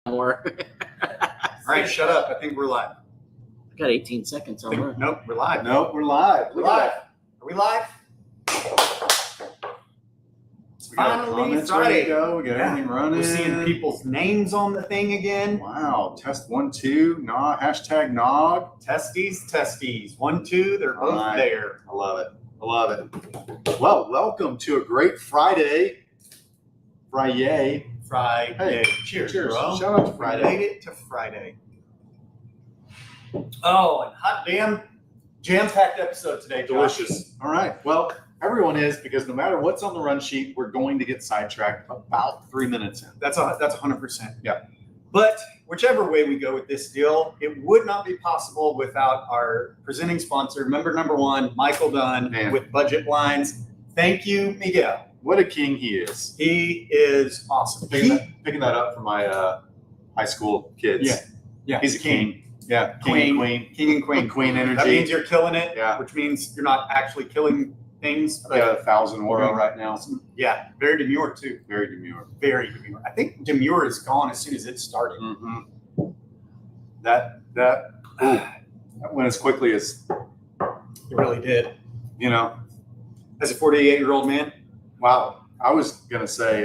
more. All right, shut up. I think we're live. I got 18 seconds on that. Nope, we're live. Nope, we're live. We're live. Are we live? We got Finally, comments Friday. ready to go. We got everything running. We're seeing people's names on the thing again. Wow. Test 1, 2. Nog. Hashtag Nog. Testes. 1, 2. They're both Alright. there. I love it. I love it. Well, welcome to a great Friday. Friday. Friday. Hey, cheers, cheers. bro. Shout out to We Friday. made it to Friday. Oh, and hot damn, jam-packed episode today, Josh. Delicious. All right. Well, everyone is, because no matter what's on the run sheet, we're going to get sidetracked about 3 minutes in. That's 100%. Yeah. But whichever way we go with this deal, it would not be possible without our presenting sponsor, member number one, Michael Dunn, Man. with Budget Lines. Thank you, Miguel. What a king he is. He is awesome. Picking that up from my high school kids. Yeah. He's a king. Yeah. Queen. King and King and queen. energy. That means you're killing it, Yeah. which means you're not actually killing things. I've But got 1,000 Oro right now. yeah, very demure too. Very demure. Very demure. I think demure is gone as soon as it started. Mm-hmm. That went as quickly as, It really did. you know. As a 48-year-old man, Wow. I was gonna say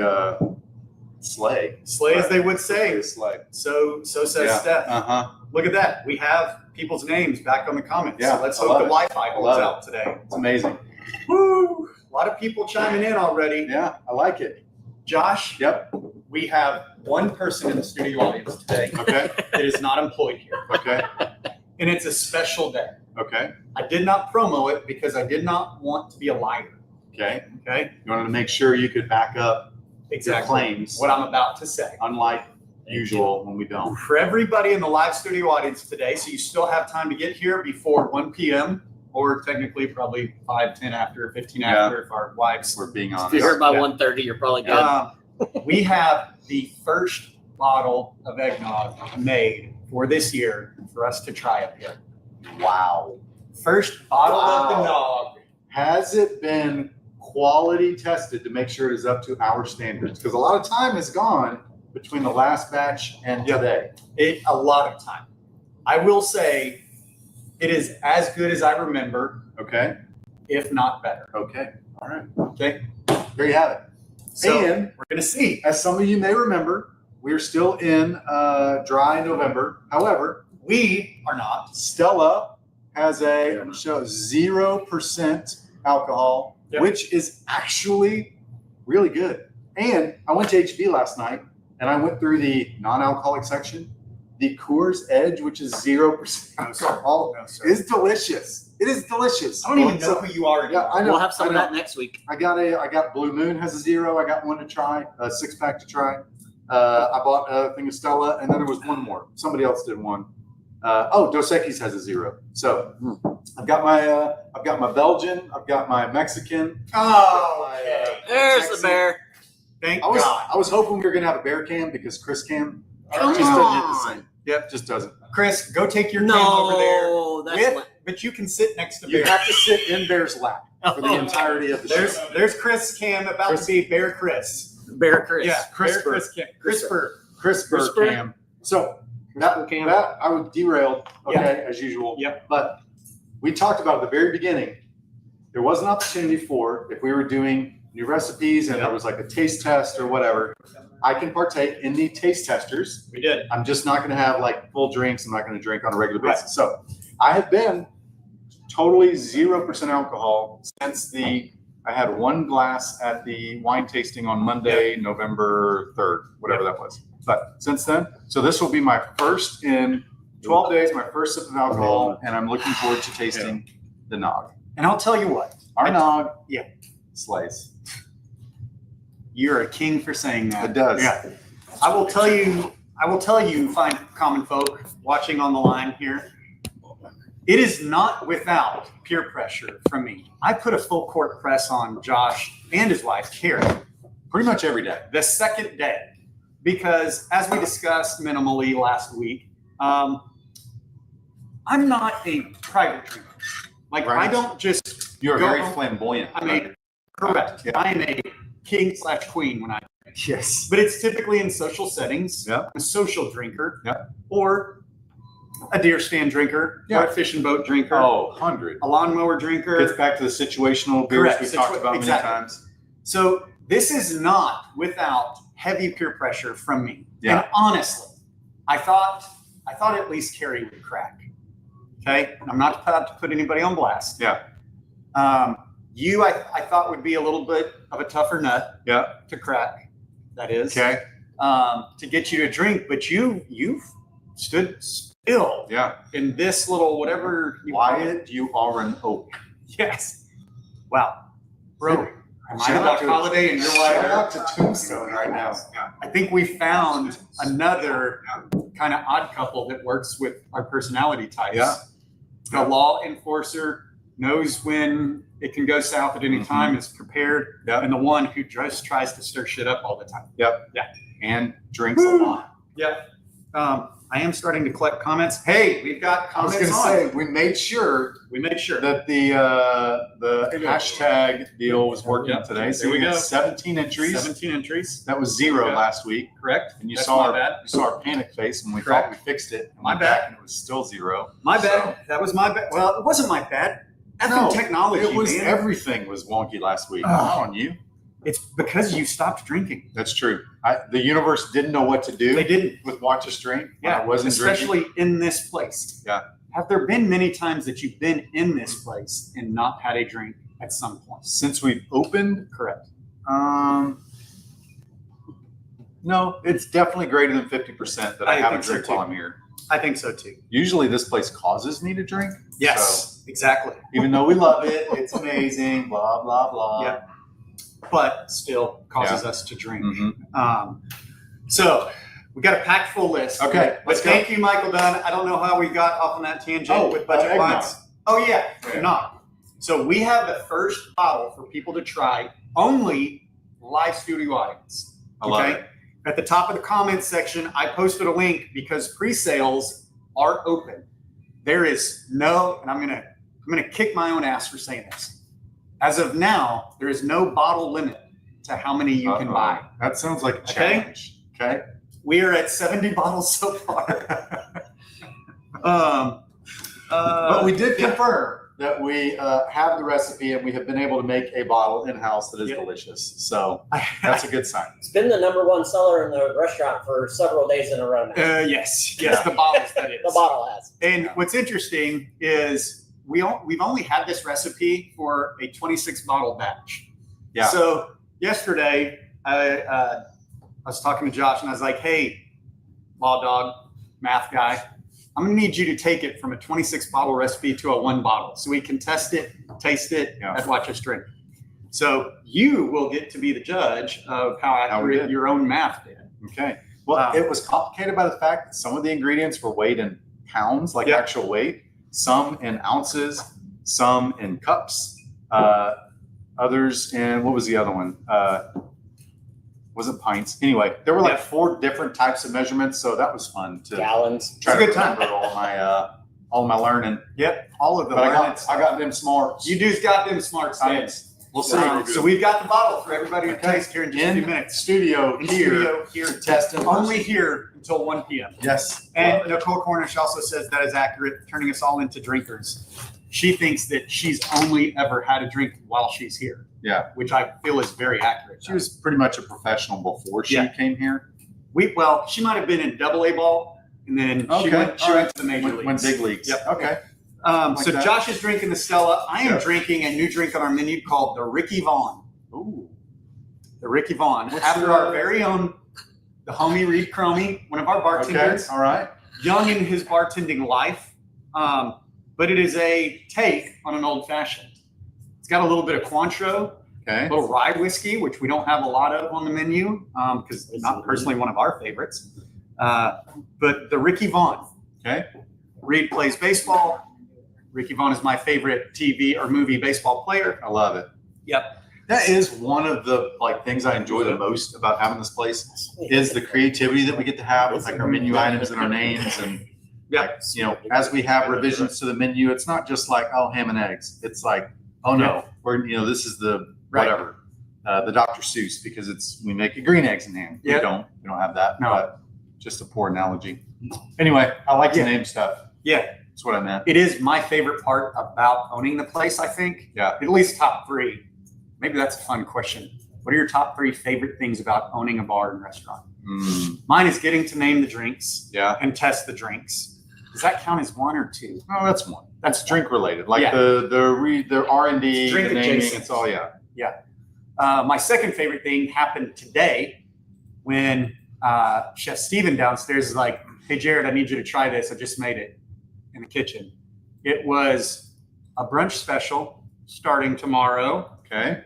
slay. slay as they would say. Slay. So says Yeah. Steph. Uh-huh. Look at that. We have people's names back on the comments. Yeah, So let's I hope love the it. Wi-Fi holds love it. out today. It's amazing. Woo! A lot of people chiming in already. Yeah, I like it. Josh, Yep. we have one person in the studio audience today Okay. that is not employed here. Okay. And it's a special day. Okay. I did not promo it because I did not want to be a liar. Okay. Okay? You wanted to make sure you could back up your Exactly. claims, What I'm about to say. unlike usual when we don't. For everybody in the live studio audience today, so you still have time to get here before 1 p.m. or technically probably 5, 10 after, 15 Yeah. after if our wives. We're being If honest. you're here by Yeah. 1:30, you're probably good. We have the first bottle of eggnog made for this year for us to try up here. Wow. First bottle of the Wow. nog. Has it been quality tested to make sure it is up to our standards? Because a lot of time has gone between the last batch and Yeah. today. A lot of time. I will say it is as good as I remember, Okay. if not better. Okay. All right. Okay? There you have it. So And we're going to see. as some of you may remember, we're still in dry November. However, We are not. Stella has a show 0% alcohol, Yep. which is actually really good. And I went to HB last night and I went through the non-alcoholic section. The Coors Edge, which is 0% No, sir. alcohol, No, sir. is delicious. It is delicious. I don't even So- know who you are anymore. Yeah, I know. We'll have some I of know. that next week. I got Blue Moon has a 0. I got one to try, a 6-pack to try. I bought a thing of Stella, and then there was one more. Somebody else did one. Dos Equis has a 0. So I've got my Belgian, I've got my Mexican. Oh, okay. There's Sexy. the bear. Thank I was God. hoping we were gonna have a bear cam because Chris cam Come just doesn't hit the on. same. Yep, just doesn't. Chris, go take your cam over there. No, that's With, what. but you can sit next to You Bear. have to sit in Bear's lap for the entirety of the show. There's Chris Cam about to be Bear Chris. Bear Chris. Yeah, Chris Bear Burr. Chris Cam. Chris Burr. CRISPR CRISPR? cam. So that cam. I would derail, okay, as usual. Yep. But we talked about at the very beginning, there was an opportunity for, if we were doing new recipes and Yep. there was like a taste test or whatever, I can partake in the taste testers. We did. I'm just not going to have like full drinks. I'm not going to drink on a regular Right. basis. So I have been totally 0% alcohol since I had one glass at the wine tasting on Monday, November 3rd, whatever that was. But since then, so this will be my first in 12 days, my first sip of alcohol, and I'm looking forward to tasting the nog. And I'll tell you what, Our nog, Yeah. slays. you're a king for saying that. It does. Yeah. I will tell you, fine common folk watching on the line here, it is not without peer pressure from me. I put a full court press on Josh and his wife, Carrie, Pretty much every day. the second day. Because as we discussed minimally last week, I'm not a private drinker. Like, Right. I don't just You're go very home. flamboyant. I'm a correct. Yeah. I am a king/queen when I Yes, but it's typically in social settings. Yeah. A social drinker. Yeah. Or a deer stand drinker. Yeah. Or a fish and boat drinker. Oh, 100. A lawnmower drinker. Gets back to the situational beers Correct. we talked about Exactly. many times. So this is not without heavy peer pressure from me. Yeah. And honestly, I thought at least Carrie would crack. Okay. I'm not about to put anybody on blast. Yeah. You, I thought would be a little bit of a tougher nut. Yeah. To crack. That is. Okay. To get you to drink, but you've stood still Yeah. in this little whatever you call it. Wyatt, you are an oak. Yes. Wow. Bro, am I Shout about out to- holiday and you're Shout like, out to Tombstone right now. I think we found another kind of odd couple that works with our personality types. Yeah. The law enforcer knows when it can go south at any Mhm. time, is prepared, Yep. and the one who just tries to stir shit up all the time. And drinks a lot. Yep. I am starting to collect comments. Hey, we've got I was comments going to on. say, we made sure We made sure. that the hashtag deal was working Yep. today. So There we we got go. 17 entries. 17 entries. That was 0 Yeah. last week. Correct. And you That's saw my bad. our panic face when we Correct. thought we fixed it. And My went bad. back and it was still 0. My So- bad. That was my bad. Well, it wasn't my bad. No, Effing technology, It was man. everything was wonky last week. Ugh. Not on you. It's because you stopped drinking. That's true. The universe didn't know what to do They didn't. with Watch Us Drink. when Yeah, I wasn't drinking. especially in this place. Yeah. Have there been many times that you've been in this place and not had a drink at some point? Since we've opened. Correct. No, it's definitely greater than 50% that I have a think so, drink too. while I'm here. I think so too. Usually this place causes me to drink. Yes, exactly. Even though we love it, it's amazing, blah, blah, blah. Yeah. But still causes us to drink. Mhm. So we got a packed full list. Okay, But let's go. thank you, Michael Dunn. I don't know how we got off on that tangent Oh, with budget eggnog. wines. Oh yeah, Yeah. not. So we have the first bottle for people to try, only live studio audience. I love it. At the top of the comments section, I posted a link because pre-sales are open. There is no, and I'm gonna kick my own ass for saying this. As of now, there is no bottle limit to how many you can Uh-oh. buy. That sounds like a Okay. challenge. Okay. We are at 70 bottles so far. But we did yeah. confirm that we have the recipe and we have been able to make a bottle in-house that is Yep. delicious. So that's a good sign. It's been the #1 seller in the restaurant for several days in a row now. Yes, the bottles that is. The bottle has. And what's interesting is we've only had this recipe for a 26 bottle batch. Yeah. So yesterday, I was talking to Josh and I was like, "Hey, law dog, math guy, I'm gonna need you to take it from a 26 bottle recipe to a 1 bottle so we can test it, taste it, Yeah. and watch us drink." So you will get to be the judge of how we accurate did. your own math did. Okay. Well, Wow. it was complicated by the fact that some of the ingredients were weighed in pounds, like Yep. actual weight, some in ounces, some in cups, others in, what was the other one? Wasn't pints. Anyway, there were like Yep. 4 different types of measurements, so that was fun to Gallons. try It's a to good time. remember all my learning. Yep, all of the But learned I got them smarts. You dudes got them smart science. We'll see. So we've got the bottle for everybody to Okay. taste here in just a few in minutes. studio In here studio here, to test it. only here until 1 p.m. Yes. And Nicole Cornish also says that is accurate, turning us all into drinkers. She thinks that she's only ever had a drink while she's here. Yeah. Which I feel is very accurate. She was pretty much a professional before she Yeah. came here. She might have been in AA ball, and then she Okay. went to the major leagues. Went big leagues. Yep. Okay. So Like that. Josh is drinking the Stella. I am Yeah. drinking a new drink on our menu called the Ricky Vaughn. Ooh. The Ricky Vaughn, What's after the- our very own, the homie Reed Cromie, one of our Okay. bartenders, All right. young in his bartending life, but it is a take on an old fashioned. It's got a little bit of Cointreau, Okay. a little rye whiskey, which we don't have a lot of on the menu because it's not personally one of our favorites. But the Ricky Vaughn. Okay. Reed plays baseball. Ricky Vaughn is my favorite TV or movie baseball player. I love it. Yep. That is one of the things I enjoy the most about having this place is the creativity that we get to have with like our menu items and our names and like, as we have revisions to the menu, it's not just like, oh, ham and eggs. It's like, oh no, this is the Right. whatever. the Dr. Seuss, because we make it green eggs and ham. Yeah. We don't have that. No. But just a poor analogy. Anyway, I like to Yeah. name stuff. Yeah, That's what I meant. it is my favorite part about owning the place, I think. Yeah. At least top three. Maybe that's a fun question. What are your top three favorite things about owning a bar and restaurant? Mine is getting to name the drinks Yeah. and test the drinks. Does that count as one or two? Oh, that's one. That's That's drink related. Like Yeah. the R&D, It's drink the naming, adjacent. it's all, yeah. My second favorite thing happened today when Chef Steven downstairs is like, hey, Jared, I need you to try this. I just made it in the kitchen. It was a brunch special starting tomorrow. Okay.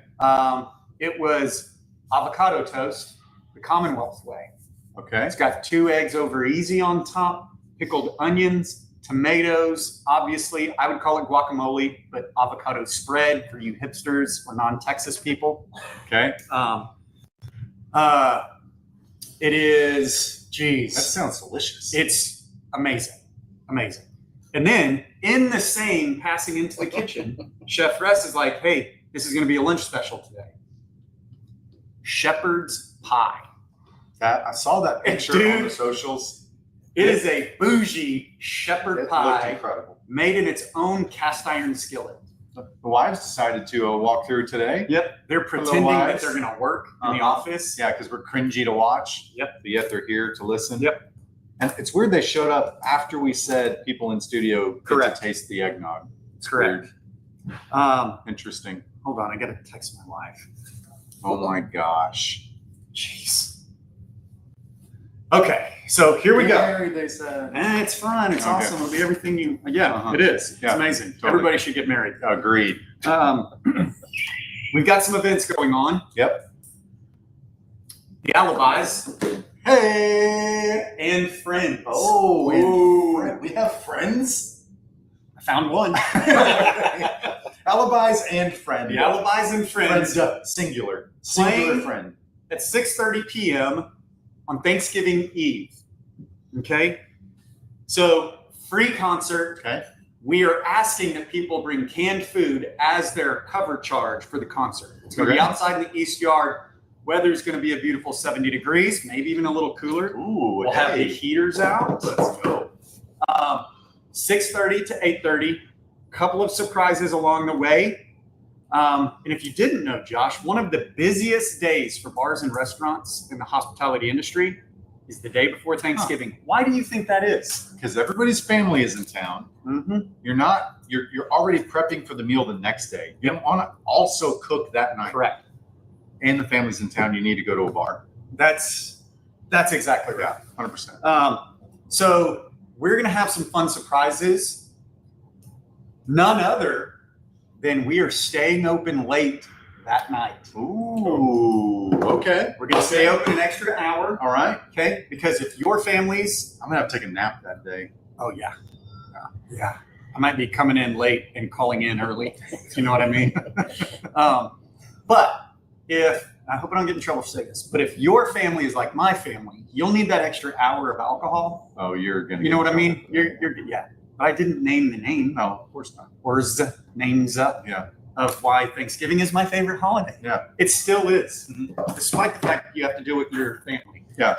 It was avocado toast, the Commonwealth way. Okay. It's got 2 eggs over easy on top, pickled onions, tomatoes. Obviously, I would call it guacamole, but avocado spread for you hipsters or non-Texas people. Okay. It is, geez, That sounds delicious. it's amazing, amazing. And then in the same passing into the kitchen, Chef Ress is like, hey, this is going to be a lunch special today. Shepherd's pie. I saw that picture on Dude. the socials. It is a bougie shepherd It looked pie incredible. made in its own cast iron skillet. The wives decided to walk through today. Yep. They're little pretending that wives. they're going to work in the Uh-huh. office. Yeah, because we're cringy to watch. Yep. But yet they're here to listen. Yep. And it's weird they showed up after we said people in studio get Correct. to taste the eggnog. It's Correct. weird. Interesting. Hold on. I got to text my wife. Oh my gosh. Jeez. Okay. So here we go. Married, they said. It's fun. It's Okay. awesome. It'll be everything you. Yeah, Uh-huh. it is. It's Yeah, amazing. totally. Everybody should get married. Agreed. We've got some events going on. Yep. The Alibis Hey. and Friends. Oh, we have friends. I found one. Alibis and friend. The Alibis and Friends Friend, singular. Playing- Singular friend. at 6:30 p.m. on Thanksgiving Eve. Okay? So, free concert. Okay. We are asking that people bring canned food as their cover charge for the concert. It's going to be Okay. outside in the East Yard. Weather's going to be a beautiful 70 degrees, maybe even a little cooler. Ooh, We'll have the hey. heaters out. Let's go. 6:30 to 8:30. Couple of surprises along the way. And if you didn't know, Josh, one of the busiest days for bars and restaurants in the hospitality industry is the day before Thanksgiving. Why do you think that is? Because everybody's family is in town. Mm-hmm. You're already prepping for the meal the next day. You don't want to also cook that night. Correct. And the family's in town, you need to go to a bar. That's exactly right. 100%. So we're going to have some fun surprises. None other than we are staying open late that night. Ooh, okay. We're going to stay open an extra hour, All right. okay? Because if your family's, I'm going to have to take a nap that day. oh yeah, yeah, I might be coming in late and calling in early. If you know what I mean? But if I hope I don't get in trouble for saying this, but if your family is like my family, you'll need that extra hour of alcohol. Oh, you're going to You know what I mean? You're yeah. But I didn't name the name No, of course not. or names Yeah. of why Thanksgiving is my favorite holiday. Yeah. It still is, Mhm. despite the fact that you have to do it with your family. Yeah.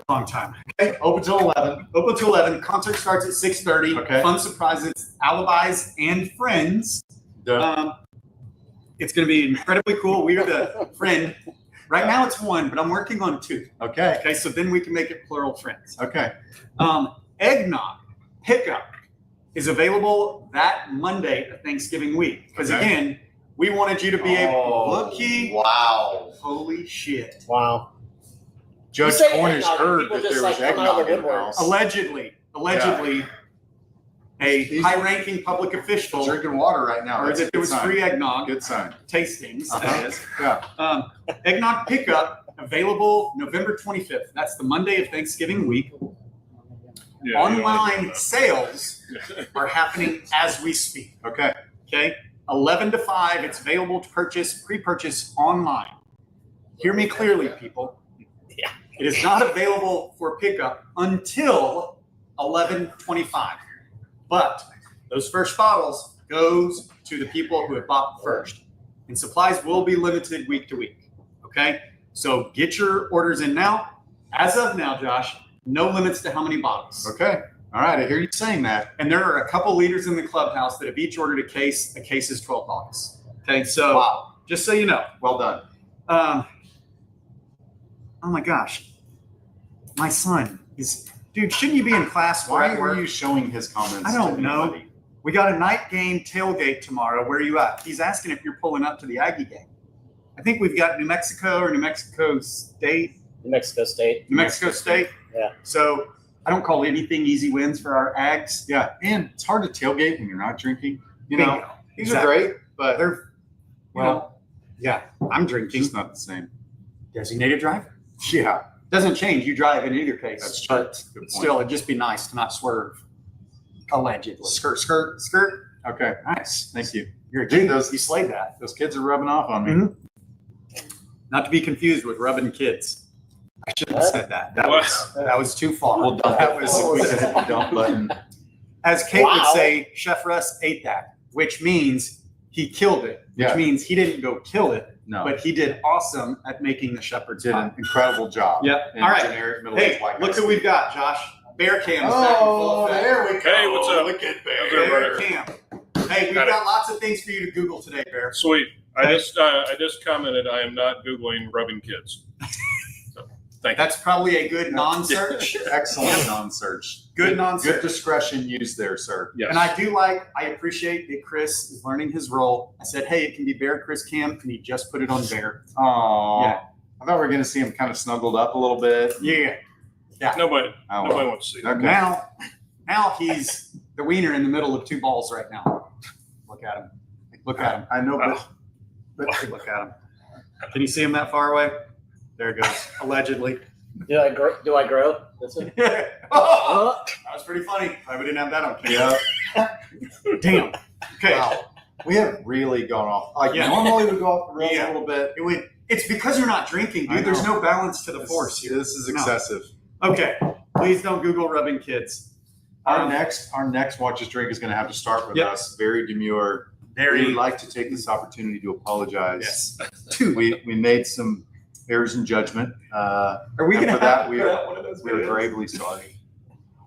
Long time. Okay, open till 11. Open to 11. Concert starts at 6:30. Okay. Fun surprises, Alibis and Friends. Duh. It's going to be incredibly cool. We are the friend. Right now it's one, but I'm working on 2. Okay. Okay, so then we can make it plural friends. Okay. Eggnog pickup is available that Monday of Thanksgiving week. Because Okay. again, we wanted you to be able Oh, to looky. Wow. Holy shit. Wow. Judge You say Cornish eggnog, heard people that just, there like, was come out of eggnog the in the woodwork. house. Allegedly, a high-ranking public official Drinking water right now. heard That's a that there good was sign. free eggnog Good sign. tastings. Uh-huh. That is. Yeah. Eggnog pickup available November 25th. That's the Monday of Thanksgiving week. Online sales are happening as we speak. Okay. Okay, 11 to 5. It's available to pre-purchase online. Hear me clearly, people. Yeah. It is not available for pickup until 11:25. But those first bottles goes to the people who have bought first. And supplies will be limited week to week. Okay, so get your orders in now. As of now, Josh, no limits to how many bottles. Okay. All right. I hear you saying that. And there are a couple leaders in the clubhouse that have each ordered a case. A case is 12 bottles. Okay, so Wow. just so you know. Well done. Oh my gosh, my son is, dude, shouldn't you be in class? Why at are work? you showing his comments? I don't to know. anybody? We got a night game tailgate tomorrow. Where are you at? He's asking if you're pulling up to the Aggie game. I think we've got New Mexico or New Mexico State. New Mexico State. New Mexico State. Yeah. So I don't call anything easy wins for our Ags. Yeah, and it's hard to tailgate when you're not drinking. You know, Bingo. these Exactly. are great, but They're, well, yeah, I'm it's drinking. just not the same. Designated driver. Yeah, Doesn't change. You drive in either case. that's true. But Good point. still, it'd just be nice to not swerve. Allegedly. Skirt, skirt. Skirt. Okay, Nice. thank you. You're a Dude, genius. You slayed that. Those kids are rubbing off on me. Mhm. Not to be confused with rubbing kids. I shouldn't have said that. That was too far. We'll dump that it. was, We could hit the dump button. as Kate would Wow. say, Chef Russ ate that, which means he killed it, which Yeah. means he didn't go kill it, No, but he did awesome at making the shepherd's did pie. an incredible job. Yep. in All right. generic middle-aged Hey, white look guys. who we've got, Josh. Bear Cam is back in full Oh, effect. there we go. Hey, what's up? Look at How's Bear. everybody? Bear Cam. Hey, we've Got it. got lots of things for you to Google today, Bear. Sweet. Okay. I just commented I am not Googling rubbing kids. So, thank you. That's probably a good non-search. Excellent non-search. Good non-search. Good discretion used there, sir. Yes. And I appreciate that Chris is learning his role. I said, hey, it can be Bear Chris Cam, and he just put it on Bear. Oh, Yeah. I thought we were going to see him kind of snuggled up a little bit. Yeah. Nobody Oh, nobody wants to see that. Okay. Now he's the wiener in the middle of two balls right now. Look at him. Look at him. I know, but Look at him. Can you see him that far away? There it goes. Allegedly. Do I grow? That's it. Oh, that was pretty funny. If we didn't have that on camera. yeah. Damn. Okay. Wow. We have really gone off. Like Yeah. normally we go off the rails Yeah. a little bit. It's because you're not drinking, I dude. There's know. no balance to the force here. This is No. excessive. Okay. Please don't Google rubbing kids. Our next Watch Us Drink is going to have to start with Yep. us. Very demure. We Very would like to take this opportunity to apologize. yes. Dude, We made some errors in judgment. are we and gonna for have that, to we put are- out one of those We are videos? gravely sorry.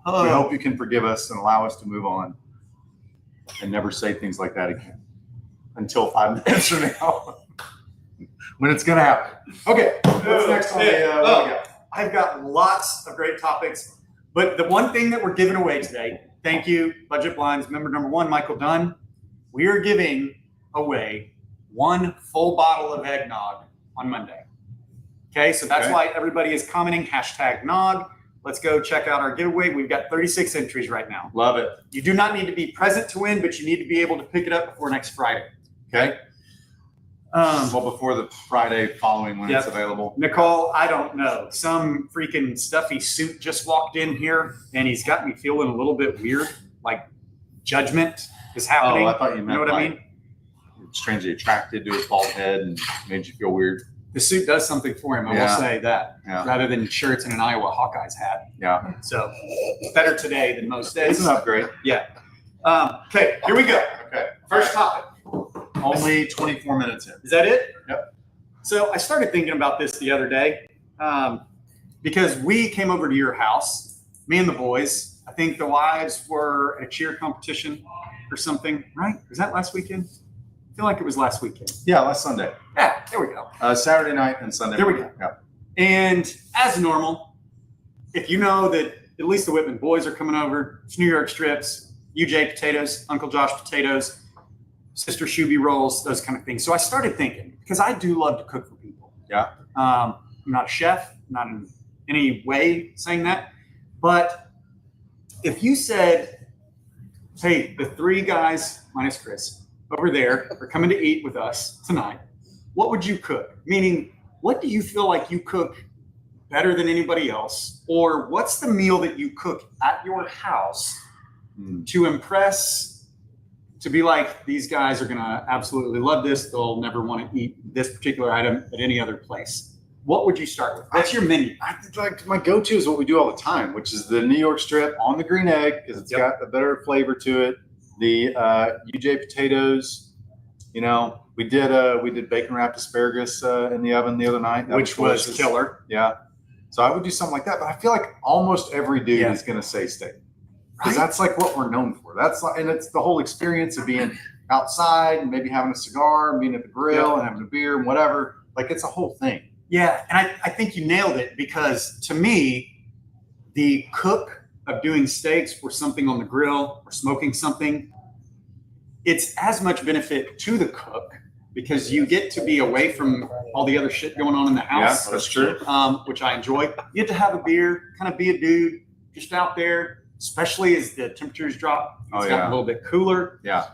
Oh. We hope you can forgive us and allow us to move on and never say things like that again until 5 minutes from now when it's going to happen. Okay, what's next on the what do we got? I've got lots of great topics, but the one thing that we're giving away today, thank you, Budget Blinds member number 1, Michael Dunn. We are giving away 1 full bottle of eggnog on Monday. Okay, so that's Okay. why everybody is commenting #nog. Let's go check out our giveaway. We've got 36 entries right now. Love it. You do not need to be present to win, but you need to be able to pick it up before next Friday. Okay. Well, before the Friday following when it's Yep. available. Nicole, I don't know. Some freaking stuffy suit just walked in here, and he's got me feeling a little bit weird, like judgment is happening. Oh, I thought you You meant know what I like mean? strangely attracted to his bald head and made you feel weird. The suit does something for him. I will Yeah. say that, Yeah. rather than shirts and an Iowa Hawkeyes hat. Yeah. So better today than most It's days. an upgrade. Okay, here we go. Okay. First topic. Only 24 minutes in. Is that it? Yep. So I started thinking about this the other day because we came over to your house, me and the boys. I think the wives were at a cheer competition or something, right? Was that last weekend? I feel like it was last weekend. Yeah, last Sunday. Yeah, there we go. Saturday night and Sunday. There we morning. Yeah. And as normal, if you know that at least the Whitman boys are coming over, it's New York strips, UJ potatoes, Uncle Josh potatoes, Sister Shuby rolls, those kind of things. So I started thinking, because I do love to cook for people. Yeah. I'm not a chef, not in any way saying that. But if you said, hey, the 3 guys minus Chris over there are coming to eat with us tonight, what would you cook? Meaning, what do you feel like you cook better than anybody else? Or what's the meal that you cook at your house to impress, to be like, these guys are going to absolutely love this. They'll never want to eat this particular item at any other place. What would you start with? What's your menu? I like my go-to is what we do all the time, which is the New York strip on the green egg because it's Yep. got a better flavor to it. The UJ potatoes, you know, We did bacon wrapped asparagus in the oven the other night, that which was delicious. killer. Yeah. So I would do something like that, but I feel like almost every dude Yeah. is going to say steak because Right? that's like what we're known for. That's like, and it's the whole experience of being outside and maybe having a cigar and being at the grill and having a beer and whatever. Like it's a whole thing. Yeah, and I think you nailed it because to me, the cook of doing steaks or something on the grill or smoking something, it's as much benefit to the cook because you get to be away from all the other shit going on in the house. Yeah, that's true. Which I enjoy. You get to have a beer, kind of be a dude, just out there, especially as the temperatures drop. It's Oh, gotten yeah. a little bit cooler. Yeah.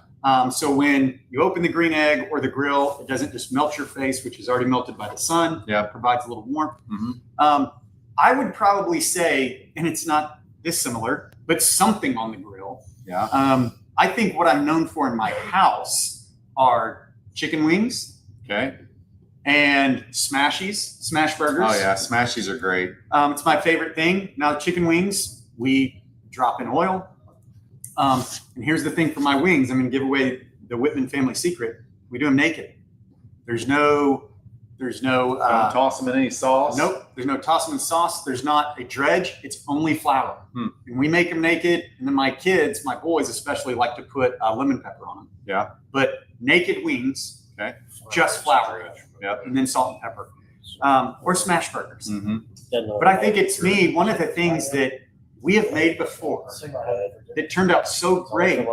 So when you open the green egg or the grill, it doesn't just melt your face, which is already melted by the sun. Yeah. It provides a little warmth. Mhm. I would probably say, and it's not dissimilar, but something on the grill. Yeah. I think what I'm known for in my house are chicken wings Okay. and smashies, smash burgers. Oh yeah. Smashies are great. It's my favorite thing. Now, the chicken wings, we drop in oil. And here's the thing for my wings. I'm going to give away the Whitman family secret. We do them naked. There's no Don't toss them in any sauce. nope. There's no toss them in sauce. There's not a dredge. It's only flour. And we make them naked. And then my kids, my boys especially, like to put lemon pepper on them. Yeah. But naked wings, Okay. just flour. Yep. And then salt and pepper. Or smash burgers. Mm-hmm. But I think it's me, one of the things that we have made before that turned out so great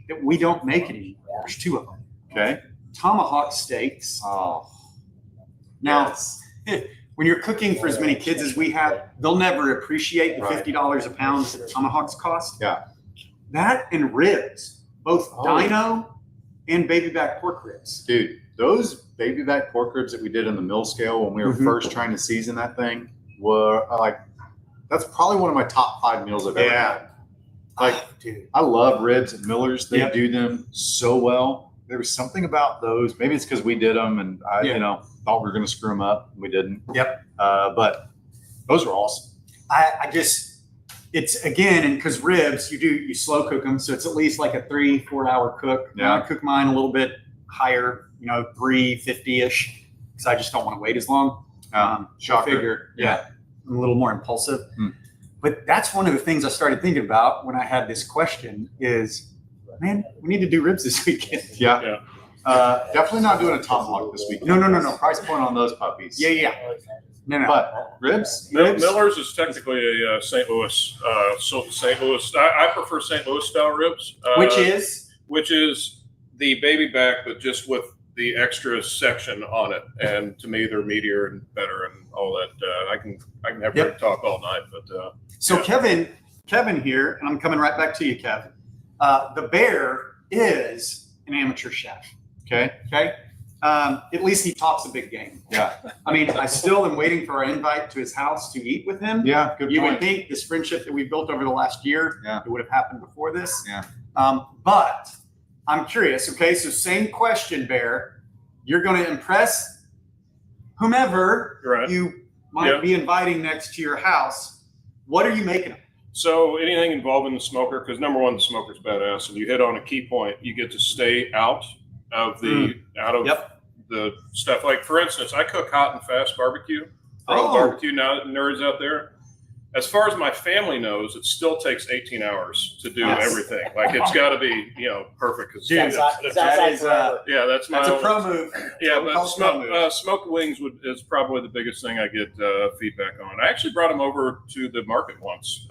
that we don't make it anymore. There's two of them. Okay. Tomahawk steaks. Oh. Now, yes. when you're cooking for as many kids as we have, they'll never appreciate the Right. $50 a pound that tomahawks cost. Yeah. That and ribs, both Oh. dino and baby back pork ribs. Dude, those baby back pork ribs that we did in the mill scale when we were Mhm. first trying to season that thing were like, that's probably one of my top 5 meals I've ever Yeah. had. Like, Dude. I love ribs at Miller's. They Yep. do them so well. There was something about those. Maybe it's because we did them and I, Yeah. thought we were going to screw them up. We didn't. Yep. But those were awesome. I just, it's again, and because ribs, you slow cook them. So it's at least like a 3-4 hour cook. Yeah. I cook mine a little bit higher, 350-ish, because I just don't want to wait as long. Shocker. Figure, yeah, I'm a little more impulsive. Hmm. But that's one of the things I started thinking about when I had this question is, man, we need to do ribs this weekend. Yeah. Yeah. Definitely not doing a tomahawk this week. No. Price point on those puppies. Yeah. No. But ribs? Miller's is technically a St. Louis. St. Louis. I prefer St. Louis style ribs. Which is the baby back, but just with the extra section on it. And to me, they're meatier and better and all that. I can have Yep. Rick talk all night, but so. Yeah. Kevin here, and I'm coming right back to you, Kevin. The bear is an amateur chef. Okay. Okay. At least he talks a big game. Yeah. I mean, I still am waiting for our invite to his house to eat with him. Yeah. Good You would point. think this friendship that we built over the last year, Yeah. it would have happened before this. Yeah. But I'm curious. Okay, so same question, Bear. You're going to impress whomever Right. you might Yeah. be inviting next to your house. What are you making? So anything involving the smoker, because number one, the smoker's badass, and you hit on a key point. You get to stay out of Yep. the stuff. Like for instance, I cook hot and fast barbecue. For all Oh. the barbecue nerds out there, as far as my family knows, it still takes 18 hours to do Yes. everything. Like it's got to be perfect. 'Cause Dude, It's outside is, forever. yeah, that's my That's a pro move. yeah, we but call it pro move. smoke wings is probably the biggest thing I get feedback on. I actually brought them over to the market once.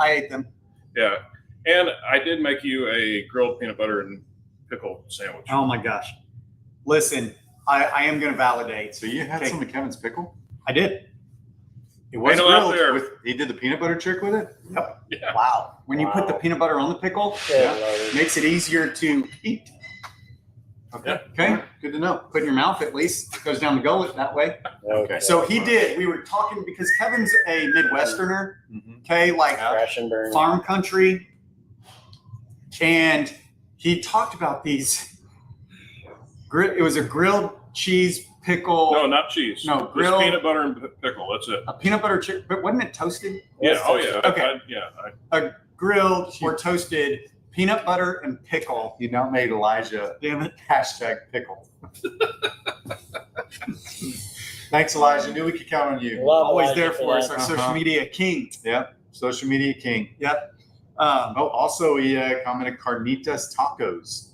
I ate them. Yeah, and I did make you a grilled peanut butter and pickle sandwich. Oh my gosh. Listen, I am going to validate. So you had Okay. some of Kevin's pickle? I did. It was Ain't no out grilled. there. He did the peanut butter trick with it? Yeah. Wow. When you put the Wow. peanut butter on the pickle, Good Yeah. Lord. it makes it easier to eat. Okay. Okay. Good to know. Put in your mouth at least. It goes down the gullet that way. Okay. So he did. We were talking because Kevin's a Midwesterner. Mhm. Okay. Like Crash and burn. farm country. And he talked about these. It was a grilled cheese pickle. No, not cheese. No, Just grilled- peanut butter and pickle. That's it. A peanut butter chip, but wasn't it toasted? Yeah. Oh yeah. Okay. I Grilled or toasted peanut butter and pickle. You now made Elijah Damn it. #pickle. Thanks, Elijah. Knew we could count on you. Love Always Elijah there for us, our Uh-huh. social media king. Yep. Social media king. Um, Oh, also he commented carnitas tacos.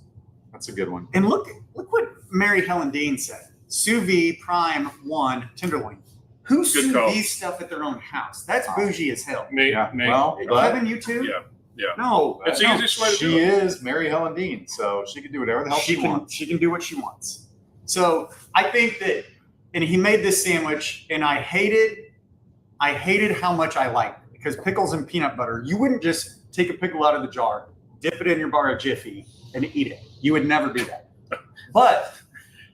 That's a good one. and look what Mary Helen Dean said. Sous vide prime 1 tenderloin. Who Good sous call. vide stuff at their own house? That's bougie as hell. Me, Yeah. me. Well, but Kevin, you too? Yeah, yeah. No, It's the no. easiest way to do she it. is Mary Helen Dean, so she can do whatever the hell she wants. She can do what she wants. So I think that, and he made this sandwich, and I hated how much I liked it, because pickles and peanut butter, you wouldn't just take a pickle out of the jar, dip it in your bar of Jiffy, and eat it. You would never do that. But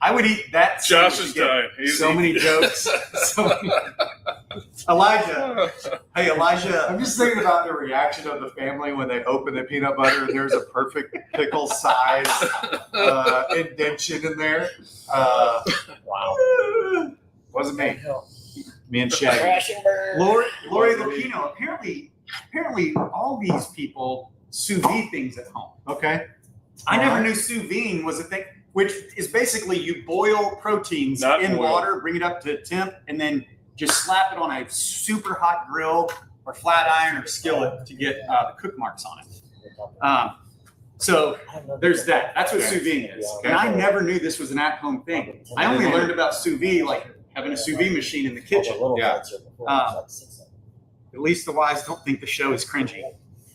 I would eat that. Josh sandwich is again. dying. He's- So many jokes. So many. Elijah. Hey, Elijah. I'm just thinking about the reaction of the family when they open the peanut butter and there's a perfect pickle size indention in there. Wow. Wasn't me. Me and Shaggy. Crash and burn. Lori Lupino. Apparently, all these people sous vide things at home. Okay. I never knew sous vide was a thing, which is basically you boil proteins Not in boiled. water, bring it up to temp, and then just slap it on a super hot grill or flat iron or skillet to get the cook marks on it. So there's that. That's what sous vide is. Okay. And I never knew this was an at-home thing. I only learned about sous vide like having a sous vide machine in the kitchen. Yeah. At least the wives don't think the show is cringy.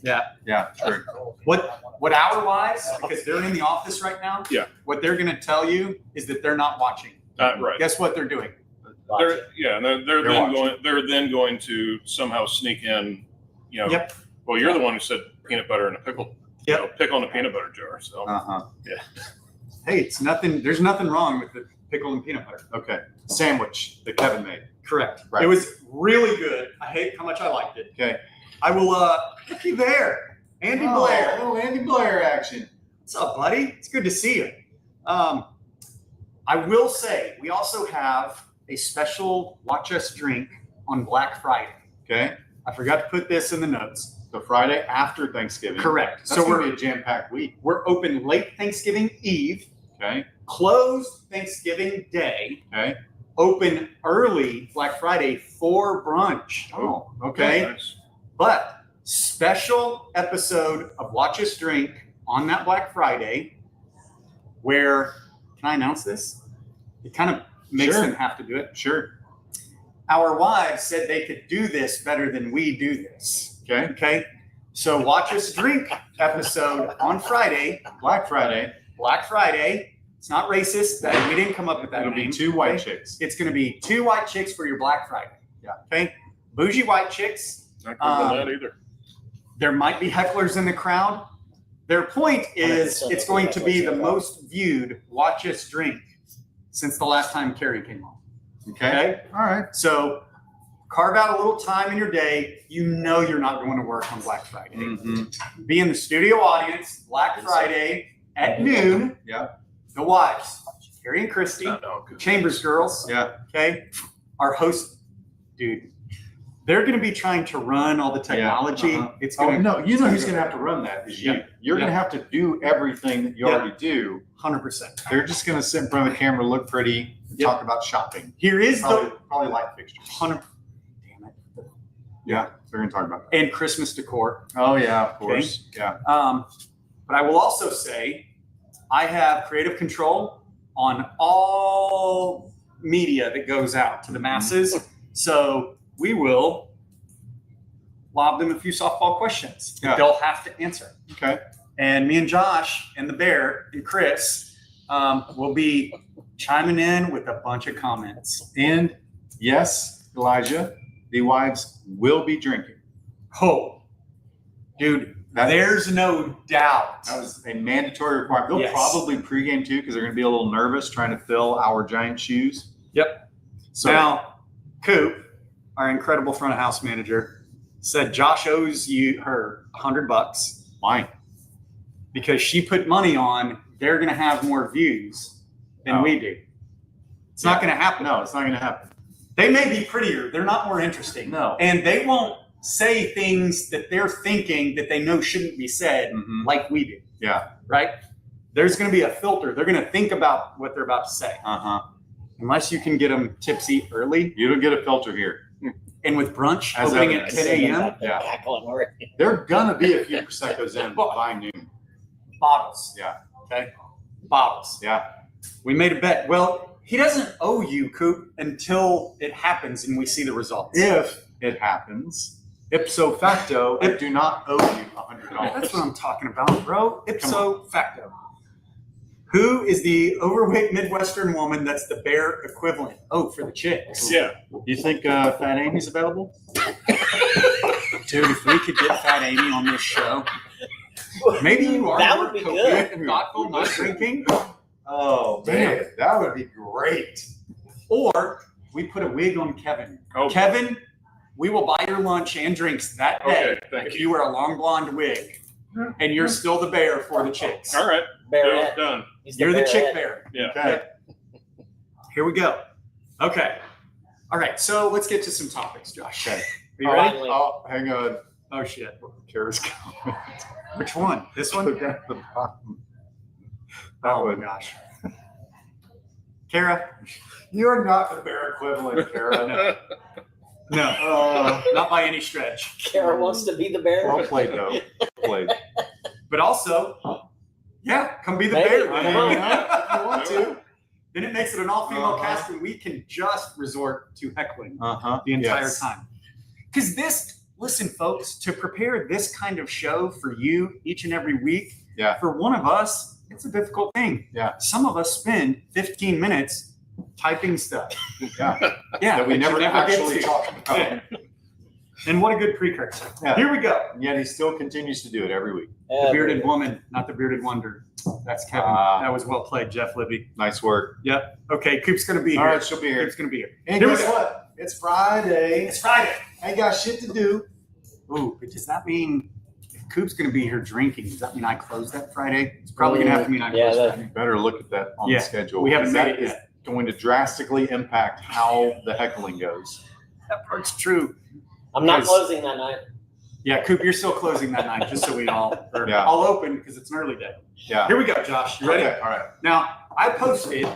Yeah, true. What our wives, because they're in the office right now, Yeah. what they're going to tell you is that they're not watching. Right. Guess what they're doing? They're then going to somehow sneak in, Yep. Well, you're the one who said peanut butter and a pickle. Yep. Pickle in a peanut butter jar. So Uh-huh. Hey, it's nothing. There's nothing wrong with the pickle and peanut butter. Okay. Sandwich that Kevin made. Correct. Right. It was really good. I hate how much I liked it. Okay. I will look you there. Andy Blair. Oh, Andy Blair action. What's up, buddy? It's good to see you. I will say we also have a special Watch Us drink on Black Friday. Okay. I forgot to put this in the notes. So Friday after Thanksgiving. Correct. That's So gonna we're be a jam-packed week. open late Thanksgiving Eve, Okay. closed Thanksgiving Day, Okay. open early Black Friday for brunch. Oh, Okay. nice. But special episode of Watch Us Drink on that Black Friday where, can I announce this? It kind of makes Sure. them have to do it. Sure. Our wives said they could do this better than we do this. Okay. Okay. So Watch Us Drink episode on Friday, Black Friday. Black Friday. It's not racist. That we didn't come up with that It'll be name. 2 white Okay? chicks. It's going to be 2 white chicks for your Black Friday. Yeah. Okay. Bougie white chicks. Not good on that either. There might be hecklers in the crowd. Their point is 100% it's going to be the hecklers. most viewed Watch Us Drink since the last time Carrie came on. Okay. Okay. All right. So carve out a little time in your day. You know you're not going to work on Black Friday. Mm-hmm. Be in the studio audience Black Friday at noon. Yeah. The wives, Carrie and Christy, No, good. Chambers girls. Yeah. Okay. Our host, dude, they're going to be trying to run all the technology. Uh-huh. It's Oh, going to no, you know who's going to have to run that is you. Yeah. You're going Yeah. to have to do everything that you Yeah. already do. 100%. They're just going to sit in front of the camera, look pretty, and Yep. talk about shopping. Here is Probably light fixtures. 100. Damn it. Yeah, they're going to talk about that. And Christmas decor. Oh, yeah, of course. Yeah. But I will also say I have creative control on all media that goes out to the masses. So we will lob them a few softball questions that Yeah. they'll have to answer. Okay. And me and Josh and the bear and Chris will be chiming in with a bunch of comments. And yes, Elijah, the wives will be drinking. Oh, dude, there's no doubt. That was a mandatory requirement. They'll Yes. probably pregame too because they're going to be a little nervous trying to fill our giant shoes. Yep. So Now, Coop, our incredible front of house manager, said Josh owes her $100 fine. because she put money on they're going to have more views than Oh. we do. It's not going to happen. No, it's not going to happen. They may be prettier. They're not more interesting. No. And they won't say things that they're thinking that they know shouldn't be said, Mhm. like we do, Yeah. right? There's going to be a filter. They're going to think about what they're about to say, unless you can get them tipsy early. You don't get a filter here. And with brunch As opening at evidence. 10 a.m., Yeah. Cackling already. There are gonna be a few Prosecco's in by noon. bottles. Yeah. Okay. Bottles. Yeah. We made a bet. Well, he doesn't owe you, Coop, until it happens and we see the results. If it happens, ipso facto, I do not owe you $100. That's what I'm talking about, bro. Ipso facto. Who is the overweight Midwestern woman that's the bear equivalent? Oh, for the chicks. Yeah. You think Fat Amy's available? Dude, if we could get Fat Amy on this show, maybe you are That more would be coherent good. and thoughtful, not drinking. Oh, man, that would be great. Or we put a wig on Kevin. Oh, Kevin, we will buy your lunch and drinks that day Okay, thank if you. you wear a long blonde wig and you're still the bear for the chicks. All right. Barrett. Done. He's You're the chick Barrett. bear. Yeah. Okay. Here we go. Okay. All right. So let's get to some topics, Josh. Okay. Are you ready? Finally. Oh, hang on. Oh, shit. Kara's coming. Which one? This one? Look at the bottom. That Oh, my one. gosh. Kara? You're not the bear equivalent, Kara. No, not by any stretch. Kara wants to be the bear. Well played, though. Well played. But also, yeah, come be the Maybe. bear. I man. know. If you want to. Then it makes it an all-female Uh-huh. cast and we can just resort to heckling Uh-huh. the entire Yes. time. Because listen, folks, to prepare this kind of show for you each and every week, Yeah. for one of us, it's a difficult thing. Yeah. Some of us spend 15 minutes typing stuff. Yeah. Yeah, That we you never get actually to. talked about. Yeah. And what a good precursor. Yeah. Here we go. And yet he still continues to do it every week. The bearded woman, not the bearded wonder. That's Kevin. Ah. That was well played, Jeff Libby. Nice work. Yep. Okay, Coop's going to be All here. right, she'll be here. Coop's going to be here. And Here we guess go. what? It's Friday. It's Friday. I ain't got shit to do. Ooh, but does that mean if Coop's going to be here drinking, does that mean I close that Friday? It's probably going to have to mean I Yeah, close that- Friday. Better look at that on Yeah, the schedule. we haven't because made that it is yet. going to drastically impact how the heckling goes. That part's true. I'm not Because- closing that night. Yeah, Coop, you're still closing that night, just so we all are Yeah. all open because it's an early day. Yeah. Here we go, Josh. You ready? Okay, all right. Now, I posted.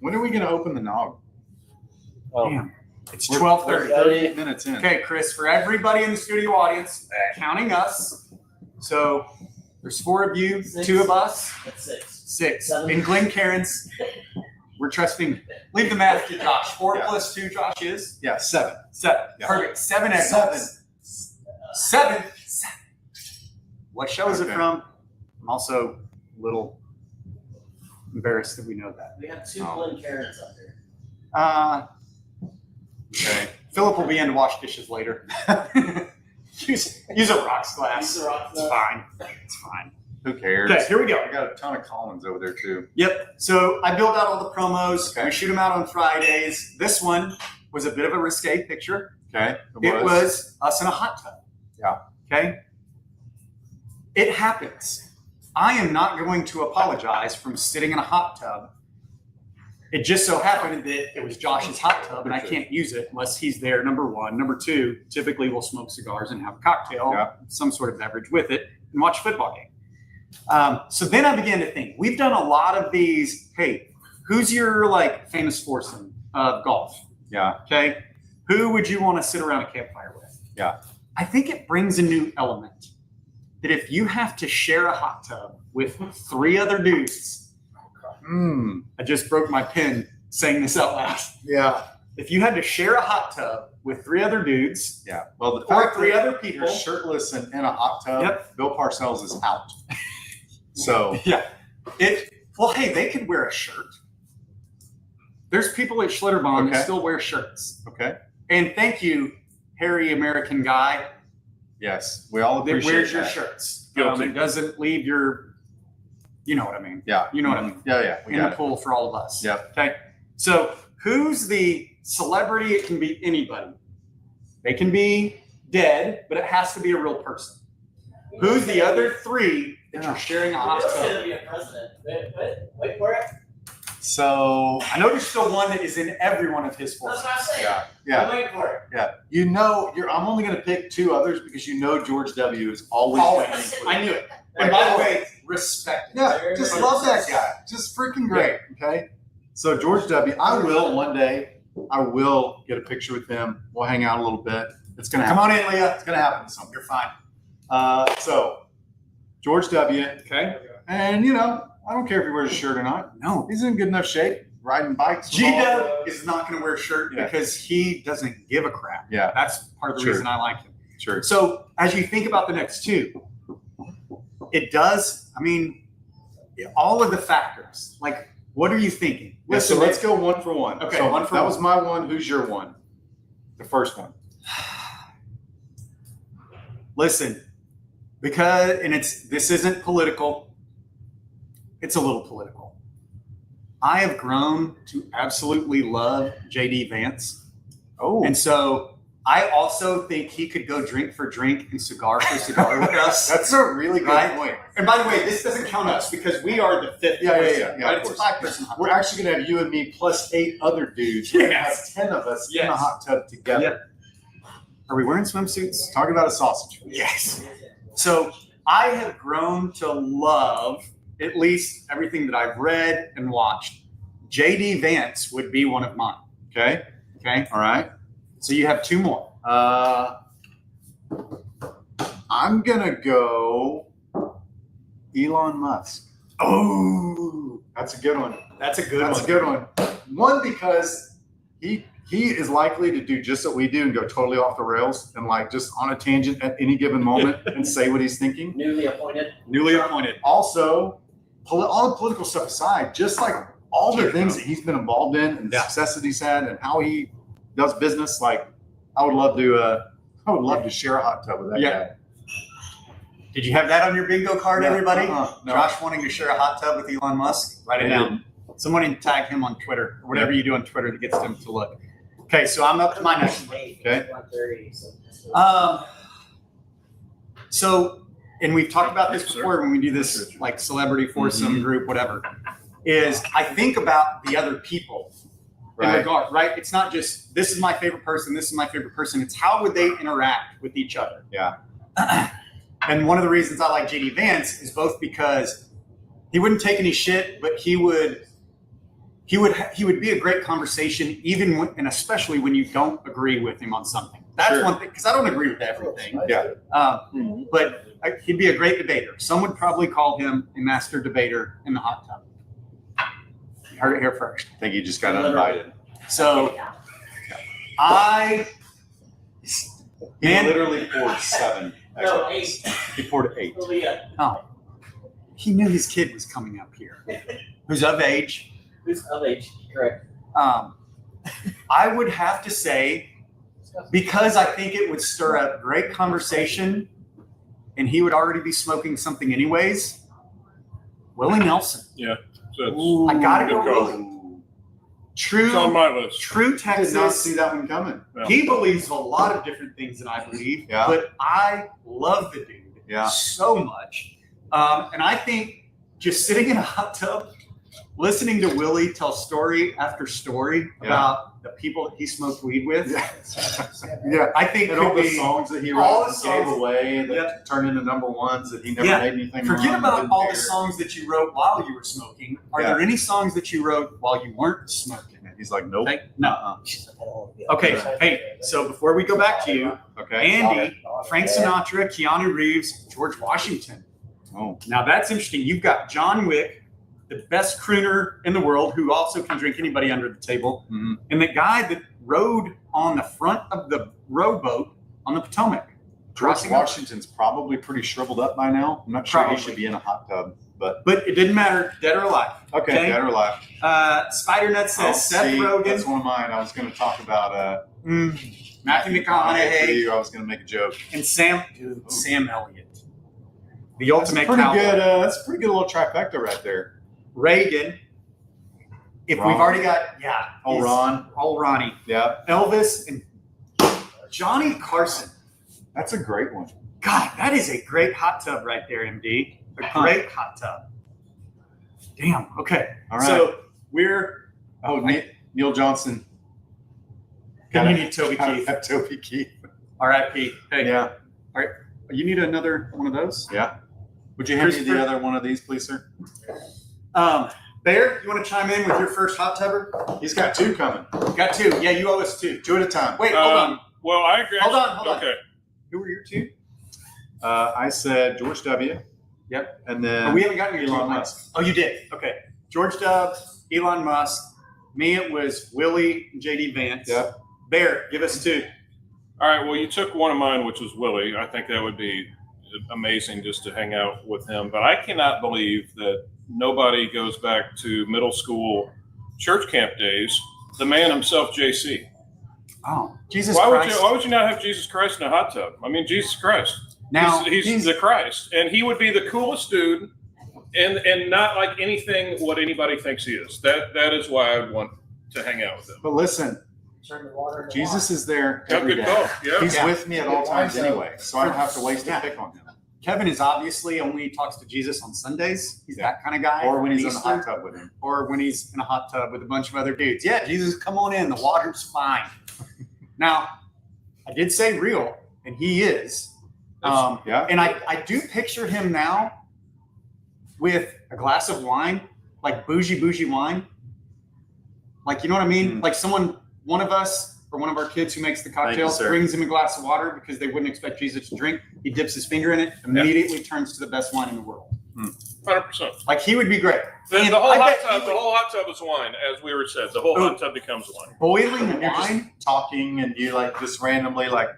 When are we going to open the nog? Oh, Damn, it's We're 12:30. 38 minutes in. Okay, Chris, for everybody in the studio audience, counting us. So there's 4 of you, Six. 2 of us, that's 6. 6. Seven. In Glen Cairns, we're trusting. Leave the math to Josh. 4 Yeah. plus 2, Josh, is Yeah, 7. 7. Yeah. Perfect. 7 egg Seven. rolls. 7. What show is it Okay. from? I'm also a little embarrassed that we know that. We have 2 Oh. Glen Karens up there. Okay. Philip will be in to wash dishes later. use a rocks glass. Use a rocks It's glass. fine. It's fine. Who cares? Okay, here we go. I got a ton of Collins over there, too. Yep. So I build out all the promos. Okay. We shoot them out on Fridays. This one was a bit of a risque picture. Okay. It was us in a hot tub. Yeah. Okay. It happens. I am not going to apologize from sitting in a hot tub. It just so happened that it was Josh's hot tub and I can't use it unless he's there, number 1. Number 2, typically we'll smoke cigars and have a cocktail, Yeah. some sort of beverage with it, and watch a football game. So then I began to think, we've done a lot of these, hey, who's your famous foursome of golf? Yeah. Okay. Who would you want to sit around a campfire with? Yeah. I think it brings a new element that if you have to share a hot tub with 3 other dudes, I just broke my pen saying this out loud. Yeah. If you had to share a hot tub with 3 other dudes Yeah. Well, the or fact 3 that other people, you're shirtless and in a hot tub, Yep. Bill Parcells is out. So, yeah, hey, they could wear a shirt. There's people at Schlitterbahn Okay. that still wear shirts. okay. And thank you, hairy American guy Yes. We all that appreciate wears your that. shirts. Guilty. It doesn't leave your, you know what I mean, Yeah. You know what I mean. Yeah. We in the got it. pool for all of us. Yep. Okay. So who's the celebrity? It can be anybody. They can be dead, but it has to be a real person. Who's the other 3 that Yeah. you're sharing a Who's hot going tub? to be a president? Wait for it. So I know there's still one that is in every one of his That's formats. what I'm saying. Yeah, yeah, I'm waiting for it. yeah. You know, I'm only going to pick 2 others because you know George W. is always. Always. gonna include. I knew it. And by the way, respect it. Yeah, just love that guy. Just freaking great. Okay. So George W. I will one day. I will get a picture with him. We'll hang out a little bit. It's gonna happen. Come on in, Leah. It's gonna happen. So You're fine. so George W. Okay. And I don't care if he wears a shirt or not. No. He's in good enough shape. Riding bikes. G-Dub is not going to wear a shirt Yeah. because he doesn't give a crap. Yeah. That's part of the Sure. reason I like him. Sure. So as you think about the next 2, it does, all of the factors, like, what are you thinking? Yeah, so let's go 1 for 1. Okay, So 1 for that 1. was my 1. Who's your 1? The first one. Listen, this isn't political. It's a little political. I have grown to absolutely love JD Vance. Oh. And so I also think he could go drink for drink and cigar for cigar with us. That's a really good Right? point. And by the way, this doesn't count us because we are the 5th Yeah, person. yeah, Right? of It's a course. 5-person hot We're tub. actually going to have you and me plus 8 other dudes. We're going to have Yes. 10 of us in Yes. the hot tub together. Are we wearing swimsuits? Talk about a sausage. Yes. So I have grown to love at least everything that I've read and watched. JD Vance would be one of mine. Okay. Okay. All right. So you have 2 more. I'm going to go Elon Musk. Oh, That's a good one. that's a good That's one. a good one. One, because he is likely to do just what we do and go totally off the rails and just on a tangent at any given moment and say what he's thinking. Newly appointed. Newly appointed. Also, all the political stuff aside, just all the things that he's been involved in and the Yeah. success that he's had and how he does business, I would love to share a hot tub with that Yeah. guy. Did you have that on your bingo card, No, everybody? no. Josh wanting to share a hot tub with Elon Musk? Write it down. Someone tag him on Twitter or whatever you do on Twitter that gets them to look. Okay, so I'm up to my next one. Okay. 1:30, so- So, and we've talked about this before when we do this celebrity foursome group, whatever, is I think about the other people in Right. regard, right? It's not just this is my favorite person, this is my favorite person. It's how would they interact with each other? Yeah. And one of the reasons I like JD Vance is both because he wouldn't take any shit, but he would be a great conversation, even when, and especially when you don't agree with him on something. That's Sure. one thing, because I don't agree with everything. Yeah. But he'd be a great debater. Some would probably call him a master debater in the hot tub. You heard it here first. I think he just got uninvited. So He Man. literally poured 7. No, 8. He poured 8. he knew his kid was coming up here, who's of age. Who's of age? Correct. I would have to say, because I think it would stir up great conversation, and he would already be smoking something anyways. Willie Nelson, So it's, I gotta go. Good call. Willie. it's on True, my list. true I did not Texas. see that one coming. Yeah. He believes a lot of different things than I believe, Yeah. but I love the dude Yeah. so much. And I think just sitting in a hot tub, listening to Willie tell story after story Yeah. about the people he smoked weed with, Yeah. I think And all could the be. songs that he all wrote the and gave songs- away that Yep. turned into number ones that he never Yeah. made anything Forget on, about didn't all care. the songs that you wrote while you were smoking. Are Yeah. there any songs that you wrote while you weren't smoking? And he's like, nope. No. Okay. Hey, so before we go back to you, Okay. Andy, Frank Sinatra, Keanu Reeves, George Washington. Oh, Now that's interesting. You've got John Wick, the best crooner in the world, who also can drink anybody under the table, Mhm. and the guy that rode on the front of the rowboat on the Potomac. George Crossing over. Washington's probably pretty shriveled up by now. I'm not sure Probably. he should be in a hot tub, but But it didn't matter, dead or alive. okay, Okay. dead or alive. Spider Nut Oh, says Seth see, Rogen, That's one of mine. I was going to talk about Matthew For McConaughey, you, I was going to make a joke. and Sam Elliott. The ultimate Pretty cowboy. good. That's a pretty good little trifecta right there. Reagan. If Ron. we've already got, Oh, he's- Ron. old Ronnie. Yeah, Elvis and Johnny Carson. that's a great one. God, that is a great hot tub right there, MD. A great hot tub. Damn. Okay. All right. So we're. Oh, Neil Johnson. You need Toby Keith. Toby Keith. R.I.P. Hey, Yeah, you need another one of those? yeah. Would you hand me Christopher? the other one of these, please, sir? Bear, you want to chime in with your first hot tubber? He's got two coming. Got two. Yeah, you owe us two. Two at a time. Wait, hold on. Well, I agree. Hold on. Okay. Who were your two? I said George W. Yep. And then Oh, we haven't gotten your Elon two Musk. Oh, you did. Okay. George W., Elon Musk. Me, it was Willie and J.D. Vance. Yep. Bear, give us two. All right. Well, you took one of mine, which was Willie. I think that would be amazing just to hang out with him. But I cannot believe that nobody goes back to middle school church camp days. The man himself, JC. Oh, Jesus Why Christ. would you not have Jesus Christ in a hot tub? I mean, Jesus Christ. Now, he's the Christ, and he would be the coolest dude, and not like anything what anybody thinks he is. That is why I'd want to hang out with him. But listen, Turn the water into Jesus wine. is there Yeah, every good day. call. Yeah. He's Yeah. with me at all times anyway, so I don't have to waste Yeah. a pick on him. Kevin is obviously only talks to Jesus on Sundays. He's that kind of guy. Or when he's in the Easter, hot tub with him. or when he's in a hot tub with a bunch of other dudes. Yeah, Jesus, come on in. The water's fine. Now, I did say real, and he is. Yeah. And I do picture him now with a glass of wine, like bougie wine. Like, you know what I mean? Like one of us, or one of our kids who makes the cocktails, sir. brings him a glass of water because they wouldn't expect Jesus to drink. He dips his finger in it, immediately turns to the best wine in the world. 100%. Like, he would be great. The And whole I hot bet he tub, the would- whole hot tub is wine, as we were said. The whole hot tub becomes wine. Boiling You're just wine, talking and you like just randomly like,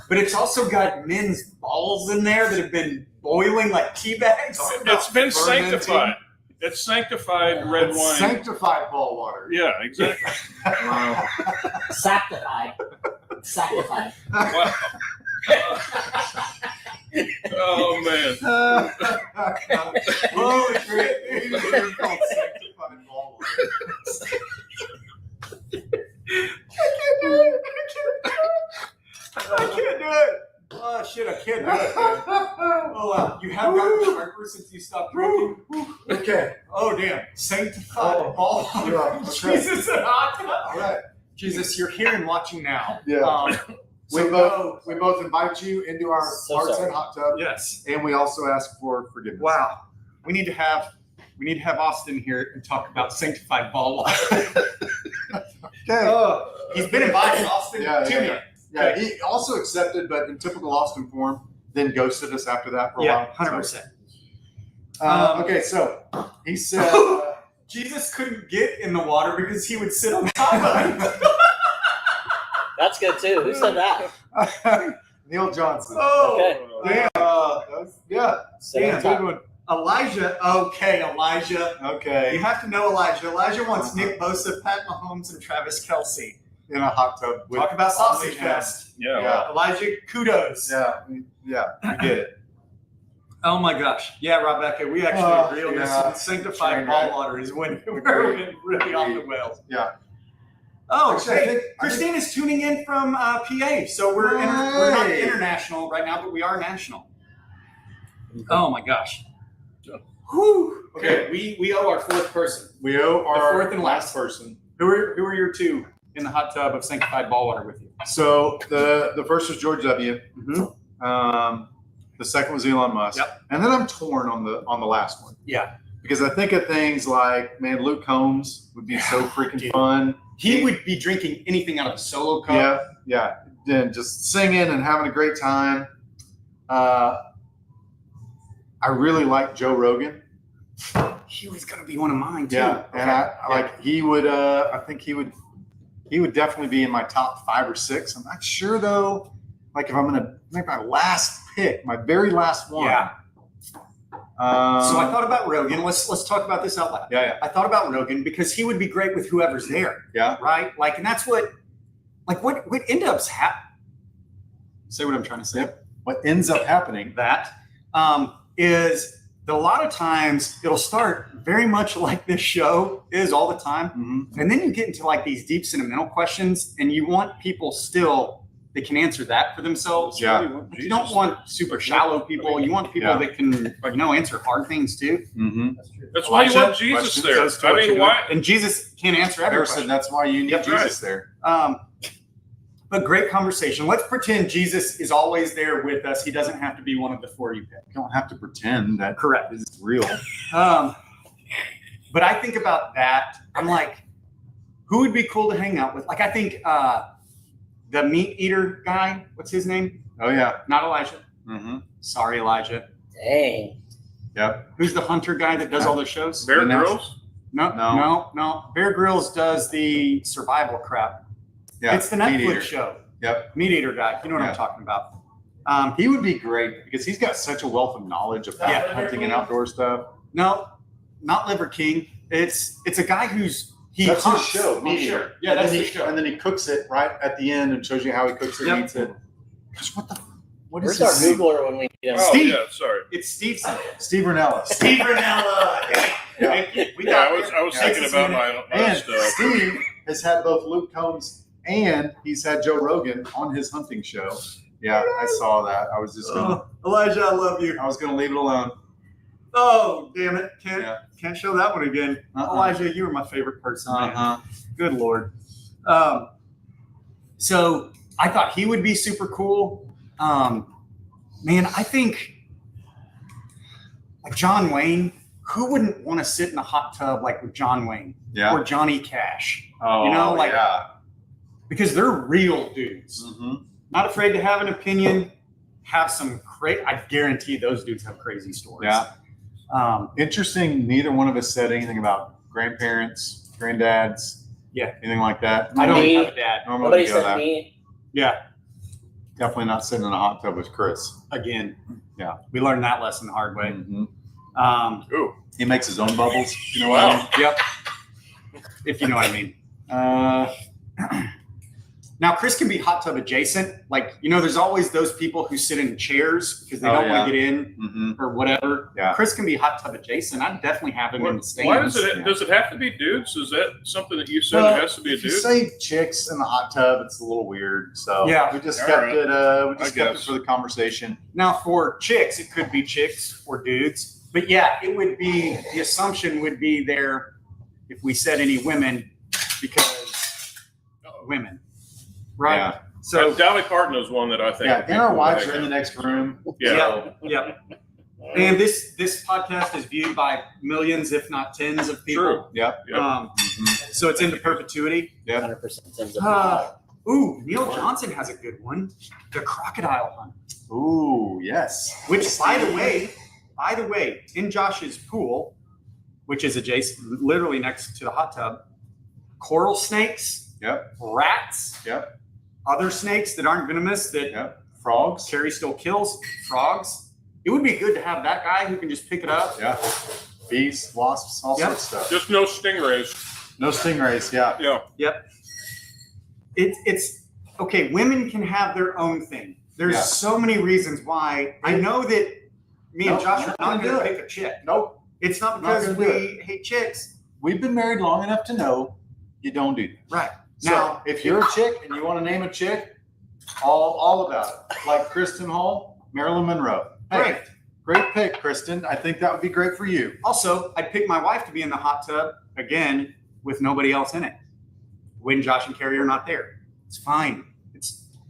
but it's also got men's balls in there that have been boiling like tea bags. It's been fermenting. sanctified. It's sanctified red it's wine. sanctified ball water. Yeah, exactly. Wow. Sanctified. Sanctified. Wow. Oh man. Holy crap. You're called sanctified ball water. I can't do it. Oh shit, I can't do it. Oh, you have gotten sharper since you stopped drinking. Okay. Oh damn, sanctified Oh, ball. yeah, okay. Jesus, and hot tub. All right. Jesus, you're here and watching now. Yeah. We We know. both invite you into our So Arts sorry. and Hot Tub, Yes. and we also ask for forgiveness. Wow. We need to have Austin here and talk about sanctified ball water. Okay. Oh, he's been invited, Austin. Yeah, to me. yeah. Yeah, he also accepted, but in typical Austin form, then ghosted us after that for a Yeah, while. 100%. Okay, so he said, Jesus couldn't get in the water because he would sit on top of it. That's good too. Who said that? Neil Johnson. Oh, Okay. damn. Yeah, Sit on Damn, top. good one. Elijah. Okay, Elijah. You Okay, have to know Elijah. Elijah wants Nick Bosa, Pat Mahomes, and Travis Kelce. in a hot tub. With Talk about sausage only him. fest. Yeah. Yeah. Elijah, kudos. Yeah, we get it. Oh my gosh. Yeah, Rebecca, we actually Oh, agree on yeah. this. Sanctified Train ball wreck. water is when we're Agreed. really off the Agreed. whales. Yeah. Oh, Actually, I hey, think- Christine is tuning in from PA. So we're not Hey. international right now, but we are national. Oh my gosh. Whew. Okay, we owe our fourth person. We owe our fourth and last person. Who are your two in the hot tub of sanctified ball water with you? So the first was George W. The second was Elon Musk. Yep. And then I'm torn on the last one. Yeah. Because I think of things like, man, Luke Combs would be so freaking Dude. fun. He would be drinking anything out of a solo cup. Yeah. And just singing and having a great time. I really like Joe Rogan. He was gonna be one of mine too. Yeah. And Okay. I like he would I think he would definitely be in my top 5 or 6. I'm not sure though. Like if I'm gonna make my last pick, my very last one. Yeah. So I thought about Rogan. Let's talk about this out loud. Yeah. I thought about Rogan because he would be great with whoever's there. Yeah. Right? Like, and that's what ends up say what I'm trying to say. What ends up happening. That is that a lot of times it'll start very much like this show is all the time. Mhm. And then you get into like these deep sentimental questions and you want people still that can answer that for themselves. Yeah. You don't want super shallow people. You want people Yeah. that can, answer hard things too. Mm-hmm. That's true. That's why you Elijah, want Jesus questions there. As to I what you mean, do. why? And Jesus can answer every Harrison, question. that's why you need Yep. Jesus there. But great conversation. Let's pretend Jesus is always there with us. He doesn't have to be one of the four you pick. You don't have to pretend that Correct. is real. But I think about that. I'm like, who would be cool to hang out with? Like, I think the meat eater guy, what's his name? Oh yeah. Not Elijah. Mm-hmm. Sorry, Elijah. Dang. Yep. Who's the hunter guy that does all the shows? Bear The next- Grylls? No. Bear Grylls does the survival crap. Yeah. It's the Meat Netflix Eater. show. Yep. Meat eater guy. You know what Yeah. I'm talking about. He would be great because he's got such a wealth of knowledge of Yeah. hunting and outdoor stuff. No, not Liver King. It's a guy who's That's hunts. his show, Oh, Meat sure. Eater. Yeah, And that's then his show. And then he cooks it right at the end and shows you how he cooks it Yep. and eats it. Gosh, what Where's is our his name? Googler when we need him? Oh, Steve. yeah, sorry. It's Stevenson. Steve Ranella. Steve Ranella. Thank you. We Yeah, got I was Yeah. thinking about my And stuff. Steve has had both Luke Combs and he's had Joe Rogan on his hunting show. Yeah, I saw that. I was just gonna, Elijah, I love you. I was gonna leave it alone. Oh, damn it. Yeah. Can't show that one again. Elijah, you were my favorite person, man. Uh-huh. Good Lord. So I thought he would be super cool. Man, I think like John Wayne, who wouldn't want to sit in a hot tub like with John Wayne Yeah. or Johnny Cash? Oh, You know, like- yeah. Because they're real dudes. Mm-hmm. Not afraid to have an opinion, have some I guarantee those dudes have crazy stories. Yeah. Interesting. Neither one of us said anything about grandparents, granddads. Yeah. Anything like that. I don't Me? have a dad. Normally Nobody we go said that. me. Yeah. Definitely not sitting in a hot tub with Chris. Again. Yeah. We learned that lesson the hard way. Mhm. Ooh, He makes his own bubbles. You know Wow. what Yep. If you know what I mean. Now, Chris can be hot tub adjacent. Like, there's always those people who sit in chairs because they Oh, don't yeah. want to get in I mean? or whatever. Yeah. Chris can be hot tub adjacent. I'd definitely have him in the stands. why does it? Yeah. Does it have to be dudes? Is that something that you said? Well, it has to be a if you dude. say chicks in the hot tub, it's a little weird. So Yeah. we just All kept right. it. We I just kept it guess. for the conversation. Now, for chicks, it could be chicks or dudes. But yeah, it would be, the assumption would be there if we said any women because women. Right? Yeah. So, Dolly Parton is one that I think. Yeah. would be And our cool to wives hang are in the out. next room. Yeah. Yep. And this podcast is viewed by millions, if not tens of people. True. Yep. Yep. So it's into perpetuity. 100% Tim's Ooh, Neil Johnson has a good one. The crocodile hunt. Ooh, yes. Which, by the way, in Josh's pool, which is adjacent, literally next to the hot tub, coral snakes, Yep. rats, Yep. other snakes that aren't venomous that Yep. Frogs. Carrie still kills, frogs. It would be good to have that guy who can just pick it up. Yeah. Bees, wasps, all Yep. sorts of stuff. Just no stingrays. No stingrays. Yeah. Yeah. It's okay. Women can have their own thing. There's Yeah. so many reasons why. I know that me and Nope, Josh are not not gonna going to do it. pick a chick. Nope. It's not Not because gonna do we hate chicks. We've been married long enough to know you don't do that. Right. So Now, if you're a chick and you want to name a chick, all about it. Like Kristen Hall, Marilyn Monroe. Hey, Right. great pick, Kristen. I think that would be great for you. Also, I'd pick my wife to be in the hot tub again with nobody else in it. When Josh and Carrie are not there. It's fine.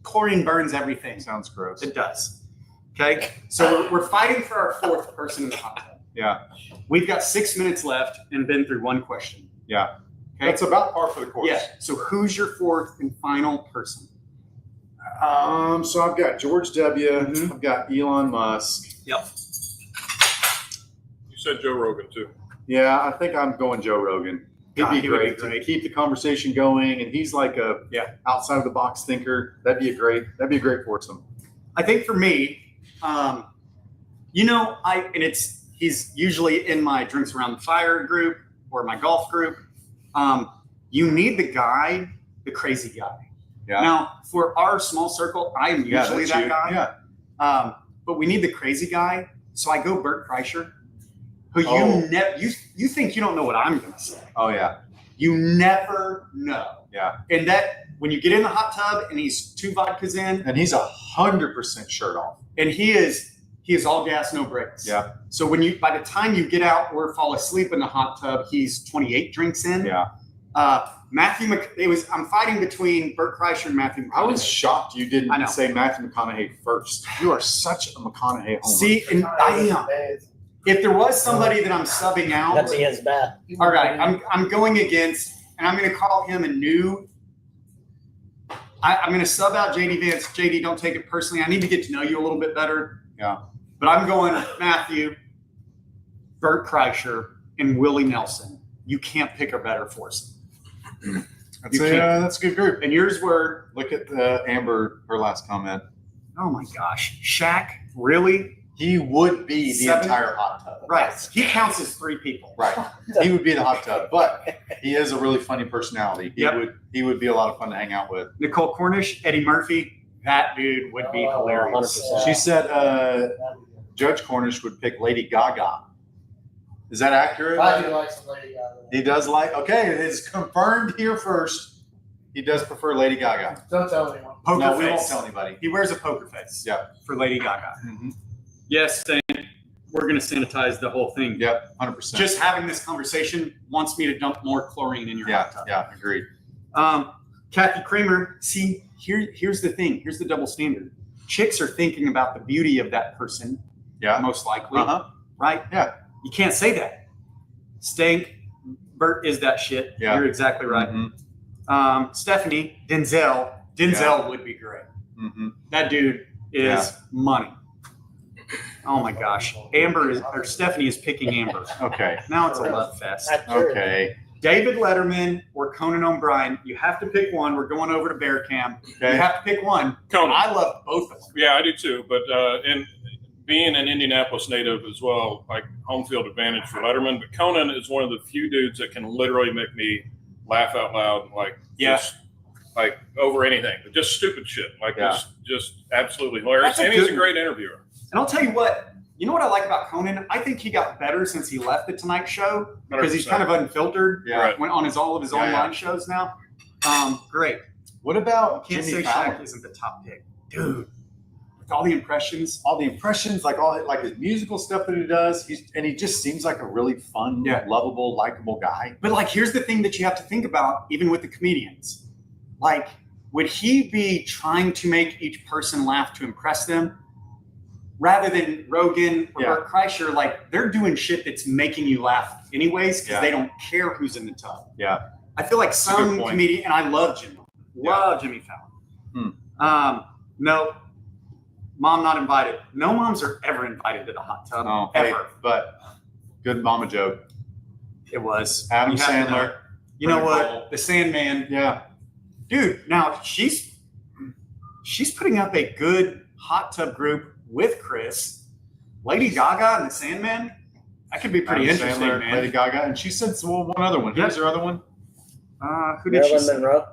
Chlorine burns everything. Sounds gross. It does. Okay. So we're fighting for our fourth person in the hot tub. Yeah. We've got 6 minutes left and been through one question. Yeah. Okay. That's about par for the course. Yeah. So who's your fourth and final person? So I've got George W. Mhm. I've got Elon Musk. Yep. You said Joe Rogan too. Yeah, I think I'm going Joe Rogan. He'd God, be he would be great to great. keep the conversation going, and he's like a outside of the box thinker. That'd be a great foursome. I think for me, he's usually in my drinks around the fire group or my golf group. You need the crazy guy. Yeah. Now, for our small circle, I'm usually that's that you. guy. Yeah. But we need the crazy guy. So I go Bert Kreischer, who Oh. you think you don't know what I'm going to say. Oh yeah. You never know. Yeah. And that when you get in the hot tub and he's 2 vodkas in, And he's 100% shirt off. and he is all gas, no brakes. Yeah. So by the time you get out or fall asleep in the hot tub, he's 28 drinks in. Yeah. I'm fighting between Bert Kreischer and Matthew McConaughey. I was shocked you I know. didn't say Matthew McConaughey first. You are such a McConaughey homer. See, and I am. If there was somebody that I'm subbing out, That's against Bat. all right, I'm going against, and I'm going to call him a new. I'm going to sub out JD Vance. JD, don't take it personally. I need to get to know you a little bit better. Yeah. But I'm going Matthew, Bert Kreischer, and Willie Nelson. You can't pick a better foursome. That's a good group. And yours were, Look at Amber, her last comment. oh my gosh, Shaq, really? He would be the 7? entire hot tub. Right. He counts as 3 people. Right. He would be the hot tub, but he is a really funny personality. He would be a lot of fun to hang out with. Nicole Cornish, Eddie Murphy, that dude would be Oh, hilarious. 100%. She said Judge Cornish would pick Lady Gaga. Is that accurate? I do like some Lady Gaga. He does like, okay, it is confirmed here first. He does prefer Lady Gaga. Don't tell anyone. Poker No, we won't face. tell anybody. He wears a poker face. Yeah. For Lady Gaga. Mm-hmm. Yes, saying we're going to sanitize the whole thing. Yep, 100%. Just having this conversation wants me to dump more chlorine in your hot tub. Yeah, agreed. Kathy Kramer, see, here's the thing. Here's the double standard. Chicks are thinking about the beauty of that person, Yeah. most likely, Uh-huh. right? Yeah. You can't say that. Stank, Bert is that shit. Yeah. You're exactly right. Mhm. Stephanie, Denzel would be great. Mhm. That dude is Yeah. money. Oh my gosh. Stephanie is picking Amber. Okay. Now it's a love fest. That's true. Okay. David Letterman or Conan O'Brien. You have to pick one. We're going over to Bear Cam. You Okay. have to pick one. Conan. I love both of them. Yeah, I do too. But and being an Indianapolis native as well, like home field advantage for Letterman. But Conan is one of the few dudes that can literally make me laugh out loud, like Yeah. just like over anything, just stupid shit, like Yeah. just absolutely hilarious. That's a And he's a good great interviewer. And I'll tell you what. You know what I like about Conan? I think he got better since he left the Tonight Show because he's 100%. kind of unfiltered. Yeah. Right. Went on all of his Yeah, online yeah. shows now. Great. What about Can't Jimmy say Fallon? Shaq isn't the top pick, dude. With all the impressions. All the impressions, like his musical stuff that he does, he just seems like a really fun, Yeah. lovable, likable guy. But like, here's the thing that you have to think about, even with the comedians. Like, would he be trying to make each person laugh to impress them, rather than Rogan or Yeah. Bert Kreischer? Like, they're doing shit that's making you laugh anyways because Yeah. they don't care who's in the tub. Yeah. I feel like a good some point. comedian, and I love Jimmy. Love Jimmy Fallon. No, mom not invited. No moms are ever invited to the hot tub. Oh, hey, ever. but good mama joke. It was Adam You have to know. Sandler. You know Pretty what? cool. The Sandman. Yeah. Dude, now she's putting up a good hot tub group with Chris, Lady Gaga, and the Sandman. That could be pretty Adam interesting, Sandler, man. Lady Gaga, and she said one other one. Yep. Who's her other one? Who did she Marilyn say? Monroe.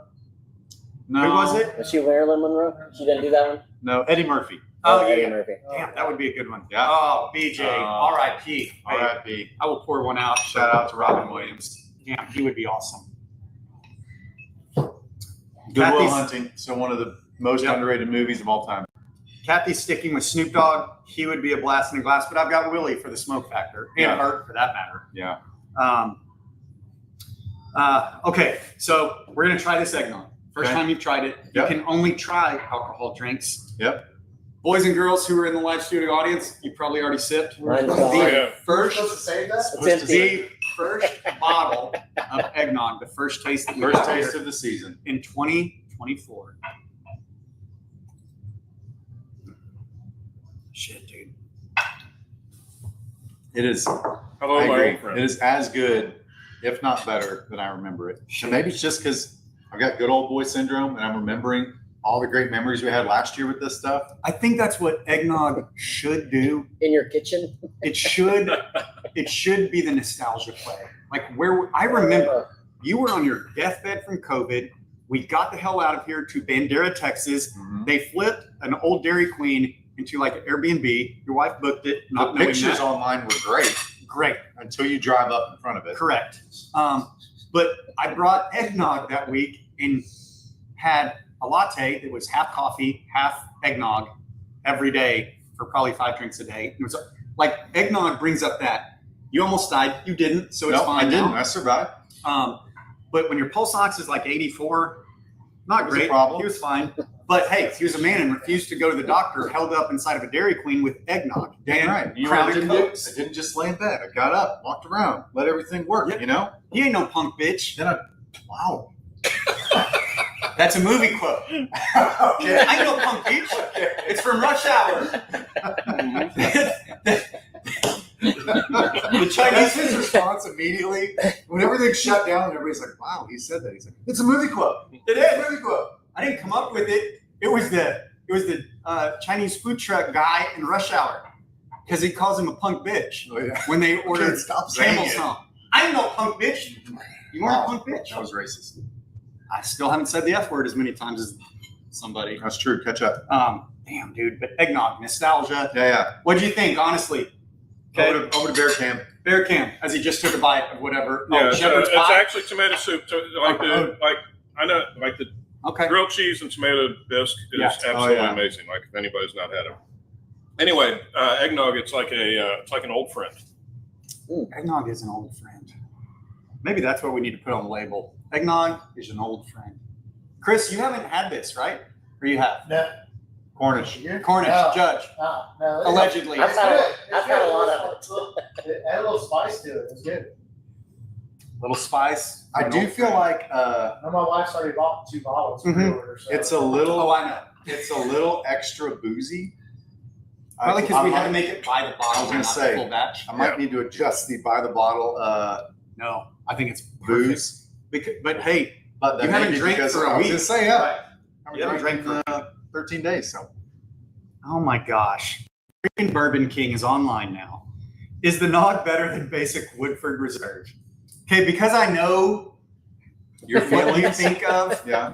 No. Who was it? Was she Marilyn Monroe? She didn't do that one? No, Eddie Murphy. Oh, Eddie yeah. Murphy. Damn, that would be a good one. Yeah. Oh, BJ, R.I.P. Hey, R.I.P. I will pour one out. Shout out to Robin Williams. Damn, he would be awesome. Good Will Kathy's- Hunting. So one of the most Yep. underrated movies of all time. Kathy's sticking with Snoop Dogg. He would be a blast in a glass, but I've got Willie for the smoke factor, and Yeah. Bert for that matter. Yeah. Okay, so we're gonna try this eggnog. First Okay. time you've tried it. Yep. You can only try alcohol drinks. Yep. Boys and girls who are in the live studio audience, you probably already sipped. Mine's The gone. yeah. We're first, supposed to save that? It's empty. the first bottle of eggnog, the first taste that we First got taste here of the season. in 2024. Shit, dude. It is. Hello, I my agree. old friend. It is as good, if not better, than I remember it. And maybe it's just because I've got good old boy syndrome, and I'm remembering all the great memories we had last year with this stuff. I think that's what eggnog should do. In your kitchen? It should be the nostalgia play. Like where I remember you were on your deathbed from COVID. We got the hell out of here to Bandera, Texas. Mhm. They flipped an old Dairy Queen into like an Airbnb. Your wife booked it. The Not knowing pictures that. online were great Great. until you drive up in front of it. Correct. But I brought eggnog that week, and had a latte that was half coffee, half eggnog every day for probably 5 drinks a day. It was like eggnog brings up that you almost died. You didn't, so it's No, fine I didn't. now. I survived. But when your pulse ox is like 84, not It was a great. problem. He was fine. But hey, he was a man and refused to go to the doctor, held up inside of a Dairy Queen with eggnog. Damn and right. You know Crown what I and didn't do? Cokes. I didn't just lay in bed. I got up, walked around, let everything work, Yep. you know? He ain't no punk bitch. Then wow. That's a movie quote. Okay. I ain't no punk bitch. It's from Rush Hour. The That's Chinese. his response immediately. When everything shut down and everybody's like, wow, he said that. He's like, it's a movie quote. It It's is. a movie quote. I didn't come up with it. It was the Chinese food truck guy in Rush Hour because he calls him a punk bitch Oh, yeah. when they ordered Can't stop saying Camel's it. Hump. I ain't no punk bitch. You aren't a punk bitch. That was racist. I still haven't said the F word as many times as somebody. That's true. Catch up. Damn, dude. But eggnog, nostalgia. Yeah, yeah. What do you think, honestly? Okay. Over to Bear Camp. Bear Cam, as he just took a bite of whatever. Yeah, it's shepherd's it's pie. actually tomato soup. Like I know, like the Okay. grilled cheese and tomato bisque is Yeah. absolutely Oh, yeah. amazing. Like if anybody's not had it. Anyway, eggnog. It's like an old friend. Eggnog is an old friend. Maybe that's what we need to put on the label. Eggnog is an old friend. Chris, you haven't had this, right? Or you have? No, Cornish. Cornish, No. Judge, no. allegedly. I've had good. I've had a lot of it. It add a little spice to it. It's good. Little spice. I do feel like I know my wife's already bought 2 bottles. Mhm. pre-order, so- it's a little Oh, I know. it's a little extra boozy. Probably because we I had to might- make it by the bottle, I was gonna not say, the full batch. I might need to adjust the by the bottle No, I think it's perfect. booze. But hey, But that You may haven't be drank because for a I was week. gonna say, yeah. Right. I You haven't haven't drank for 13 days, so oh my gosh, freaking Bourbon King is online now. Is the Nog better than basic Woodford Reserve? Okay, because I know your what you feelings. think of Yeah.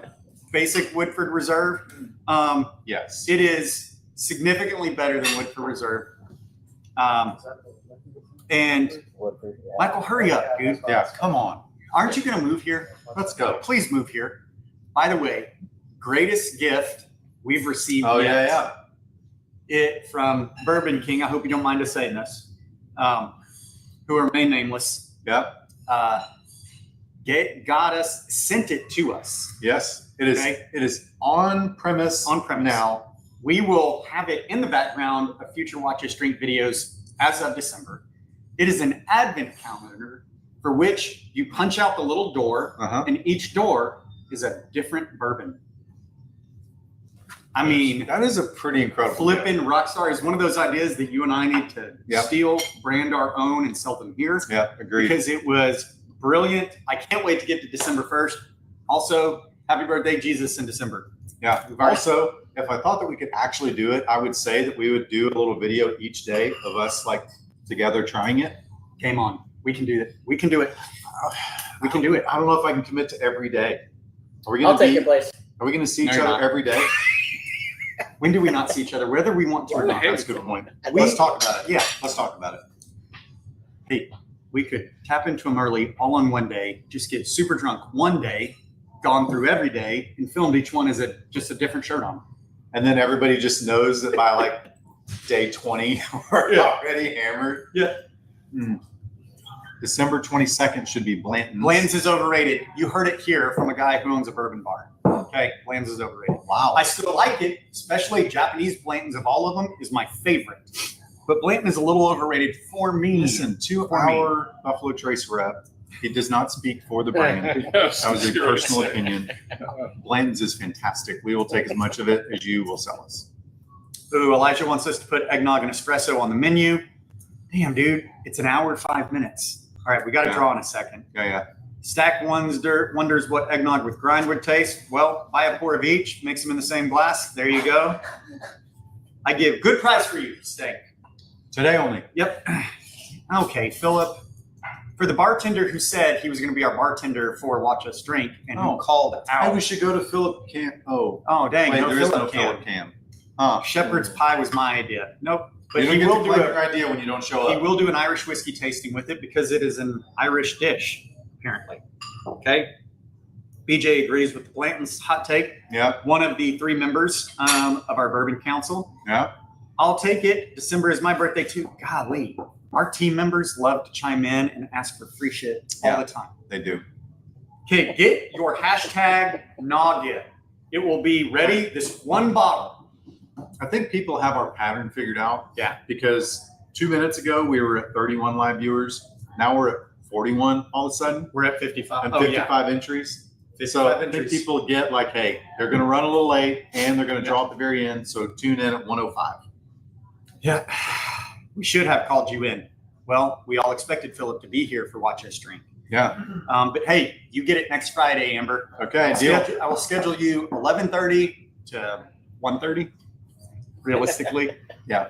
basic Woodford Reserve. Yes. It is significantly better than Woodford Reserve. And Michael, hurry up, dude. Yeah. Come on. Aren't you going to move here? Let's go. Please move here. By the way, greatest gift we've received Oh yet. yeah, It from Bourbon King. I hope you don't mind us saying this. Who remain nameless. yeah. Got us, sent it to us Yes. It is. Okay. It is on premise. on premise. now. We will have it in the background of future Watch Us Drink videos as of December. It is an advent calendar for which you punch out the little door, Uh-huh. and each door is a different bourbon. I mean, That is a pretty incredible. flipping Rockstar is one of those ideas that you and I need to Yep. steal, brand our own, and sell them here Yeah, agreed. because it was brilliant. I can't wait to get to December 1st. Also, happy birthday, Jesus, in December. Yeah. We've already- Also, if I thought that we could actually do it, I would say that we would do a little video each day of us like together trying it. Game on. We can do it. We can do it. We can do it. I don't know if I can commit to every day. Are we I'll gonna take be? your place. Are we gonna see No, each you're other not. every day? When do we not see each other? Whether we want to or not. That's a good point. We- Let's talk about it. Yeah. Let's talk about it. Hey, we could tap into them early, all on one day, just get super drunk one day, gone through every day, and filmed each one as just a different shirt on. And then everybody just knows that by like day 20, we're Yeah. already hammered. Yeah. December 22nd should be Blanton's. Bland's is overrated. You heard it here from a guy who owns a bourbon bar. Okay, Bland's is overrated. Wow. I still like it, especially Japanese Blanton's of all of them is my favorite. But Blanton is a little overrated for me. Listen, 2 hour Buffalo Trace rep. He does not speak for the brand. That was a personal opinion. Blanton's is fantastic. We will take as much of it as you will sell us. Ooh, Elijah wants us to put eggnog and espresso on the menu. Damn, dude, it's an hour and 5 minutes. All right, we got to Yeah. draw in a second. Yeah. Stack wonders what eggnog with grind would taste. Well, buy a pour of each, mix them in the same glass. There you go. I give good price for you, steak. Today only. Yep. Okay, Philip. For the bartender who said he was going to be our bartender for Watch Us Drink and who Oh. called Hey, out. we should go to Philip Cam. Oh, Oh, dang. wait, no there is Philip no can. Philip Cam. Huh. Shepherd's pie was my idea. Nope. But You don't he get will to do claim it. your idea when you don't show He up. will do an Irish whiskey tasting with it because it is an Irish dish, apparently. Okay. BJ agrees with Blanton's hot take. Yeah, One of the 3 members of our Bourbon Council. yeah. I'll take it. December is my birthday too. Golly, our team members love to chime in and ask for free shit all Yeah. the time. They do. Okay, get your hashtag Noggin. It will be ready. This one bottle. I think people have our pattern figured out. Yeah. Because 2 minutes ago we were at 31 live viewers. Now we're at 41 all of a sudden We're at 55. and Oh, 55 entries. 55 So I think entries. people get like, hey, they're going to run a little late and they're going to draw at the very end. So tune in at 105. Yeah. We should have called you in. Well, we all expected Philip to be here for Watch Us Drink. Yeah. But hey, you get it next Friday, Amber. Okay. Deal. I will schedule you 11:30 to 1:30, realistically. Yeah.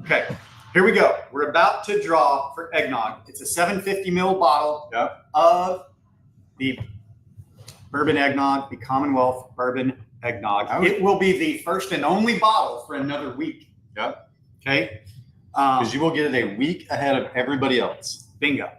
Okay, here we go. We're about to draw for eggnog. It's a 750 ml bottle Yeah. of the bourbon eggnog, the Commonwealth bourbon eggnog. I would- It will be the first and only bottle for another week. Yeah. Okay. Because you will get it a week ahead of everybody else. Bingo.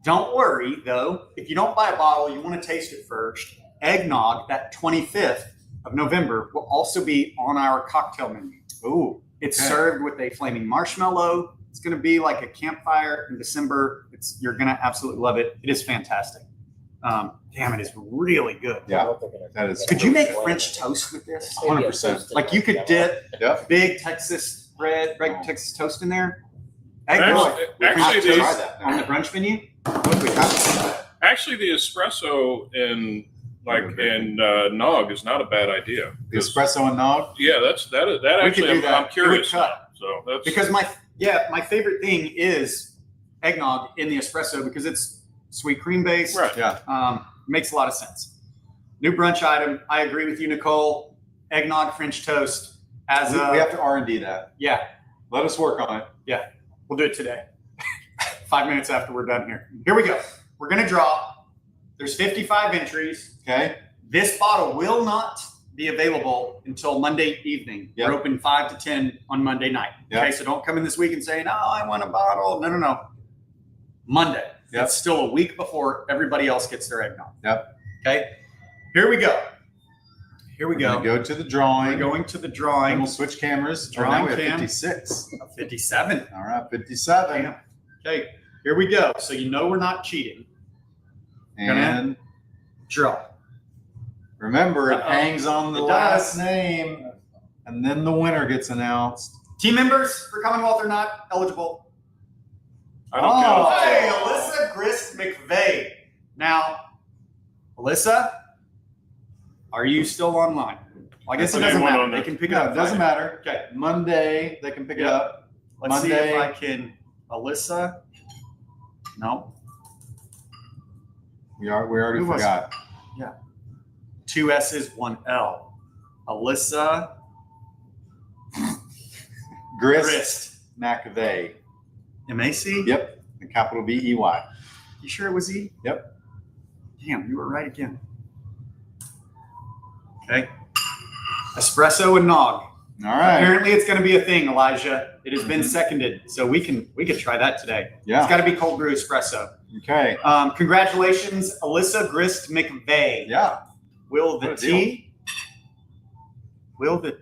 Don't worry though, if you don't buy a bottle, you want to taste it first. Eggnog, that 25th of November, will also be on our cocktail menu. Ooh. It's Okay. served with a flaming marshmallow. It's going to be like a campfire in December. You're going to absolutely love it. It is fantastic. Damn, it is really good. Yeah. That is. Could you make French toast with this? 100%. Like you could dip Yep. big Texas bread, big Texas toast in there. Actually, Eggnog We have actually, to the, try that on now. the brunch menu. We have to try that. actually, the espresso in Nog is not a bad idea. The espresso and nog. Yeah, that We could actually. do that. I'm It would curious. cut. So that's Because my favorite thing is eggnog in the espresso because it's sweet cream based. right. Yeah. Makes a lot of sense. New brunch item. I agree with you, Nicole. Eggnog French toast. As We have to R&D that. yeah, Let us work on it. we'll do it today. 5 minutes after we're done here. Here we go. We're gonna draw. There's 55 entries. Okay. This bottle will not be available until Monday evening. Yep. We're open 5 to 10 on Monday night. Yep. Okay, so don't come in this week and say, no, I want a bottle. No. Monday. Yep. It's still a week before everybody else gets their eggnog. Yep. Okay, here we go. Here we We're gonna go. go to the We're drawing. going to the And drawing. we'll switch cameras. Drawing Right now we have cam. 56. 57. All right, 57. Damn. Okay, here we go. So you know we're not cheating. And Draw. remember, it Uh-oh. hangs on the It last does. name, and then the winner gets announced. Team members for Commonwealth are not eligible. I don't Oh. count. Hey, Alyssa Grist McVeigh. Now, Alyssa, are you still online? Well, I guess it That's doesn't the name matter. on They the- can pick it No, up. it doesn't Friday. matter. Okay, Monday, they can pick it Yep. up. let's see Monday. if I can. Alyssa. No, We already Who was it? forgot. 2 S's, 1 L. Alyssa Grist Grist. McVeigh. MAC? Yep. The capital VEY. You sure it was E? Yep. Damn, you were right again. Okay. Espresso and nog. All right. Apparently it's going to be a thing, Elijah. It has been Mhm. seconded, so we can try that today. It's Yeah. got to be cold brew espresso. Okay. Congratulations, Alyssa Grist McVeigh. Yeah. Will the What a deal. T? Will the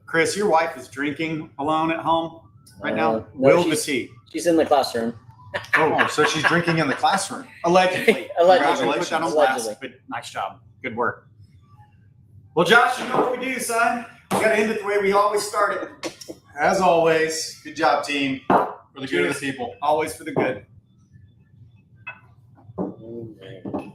Chris, your wife is drinking alone at home right now. No, Will the she's- T? She's in the classroom. Oh, so she's drinking in the classroom. Allegedly. Allegedly. Put that on Allegedly. blast, but nice job. Good work. Well, Josh, you know what we do, son. We got to end it the way we always started. As always, good job, team. For the good of the people. Always for the good. Mm,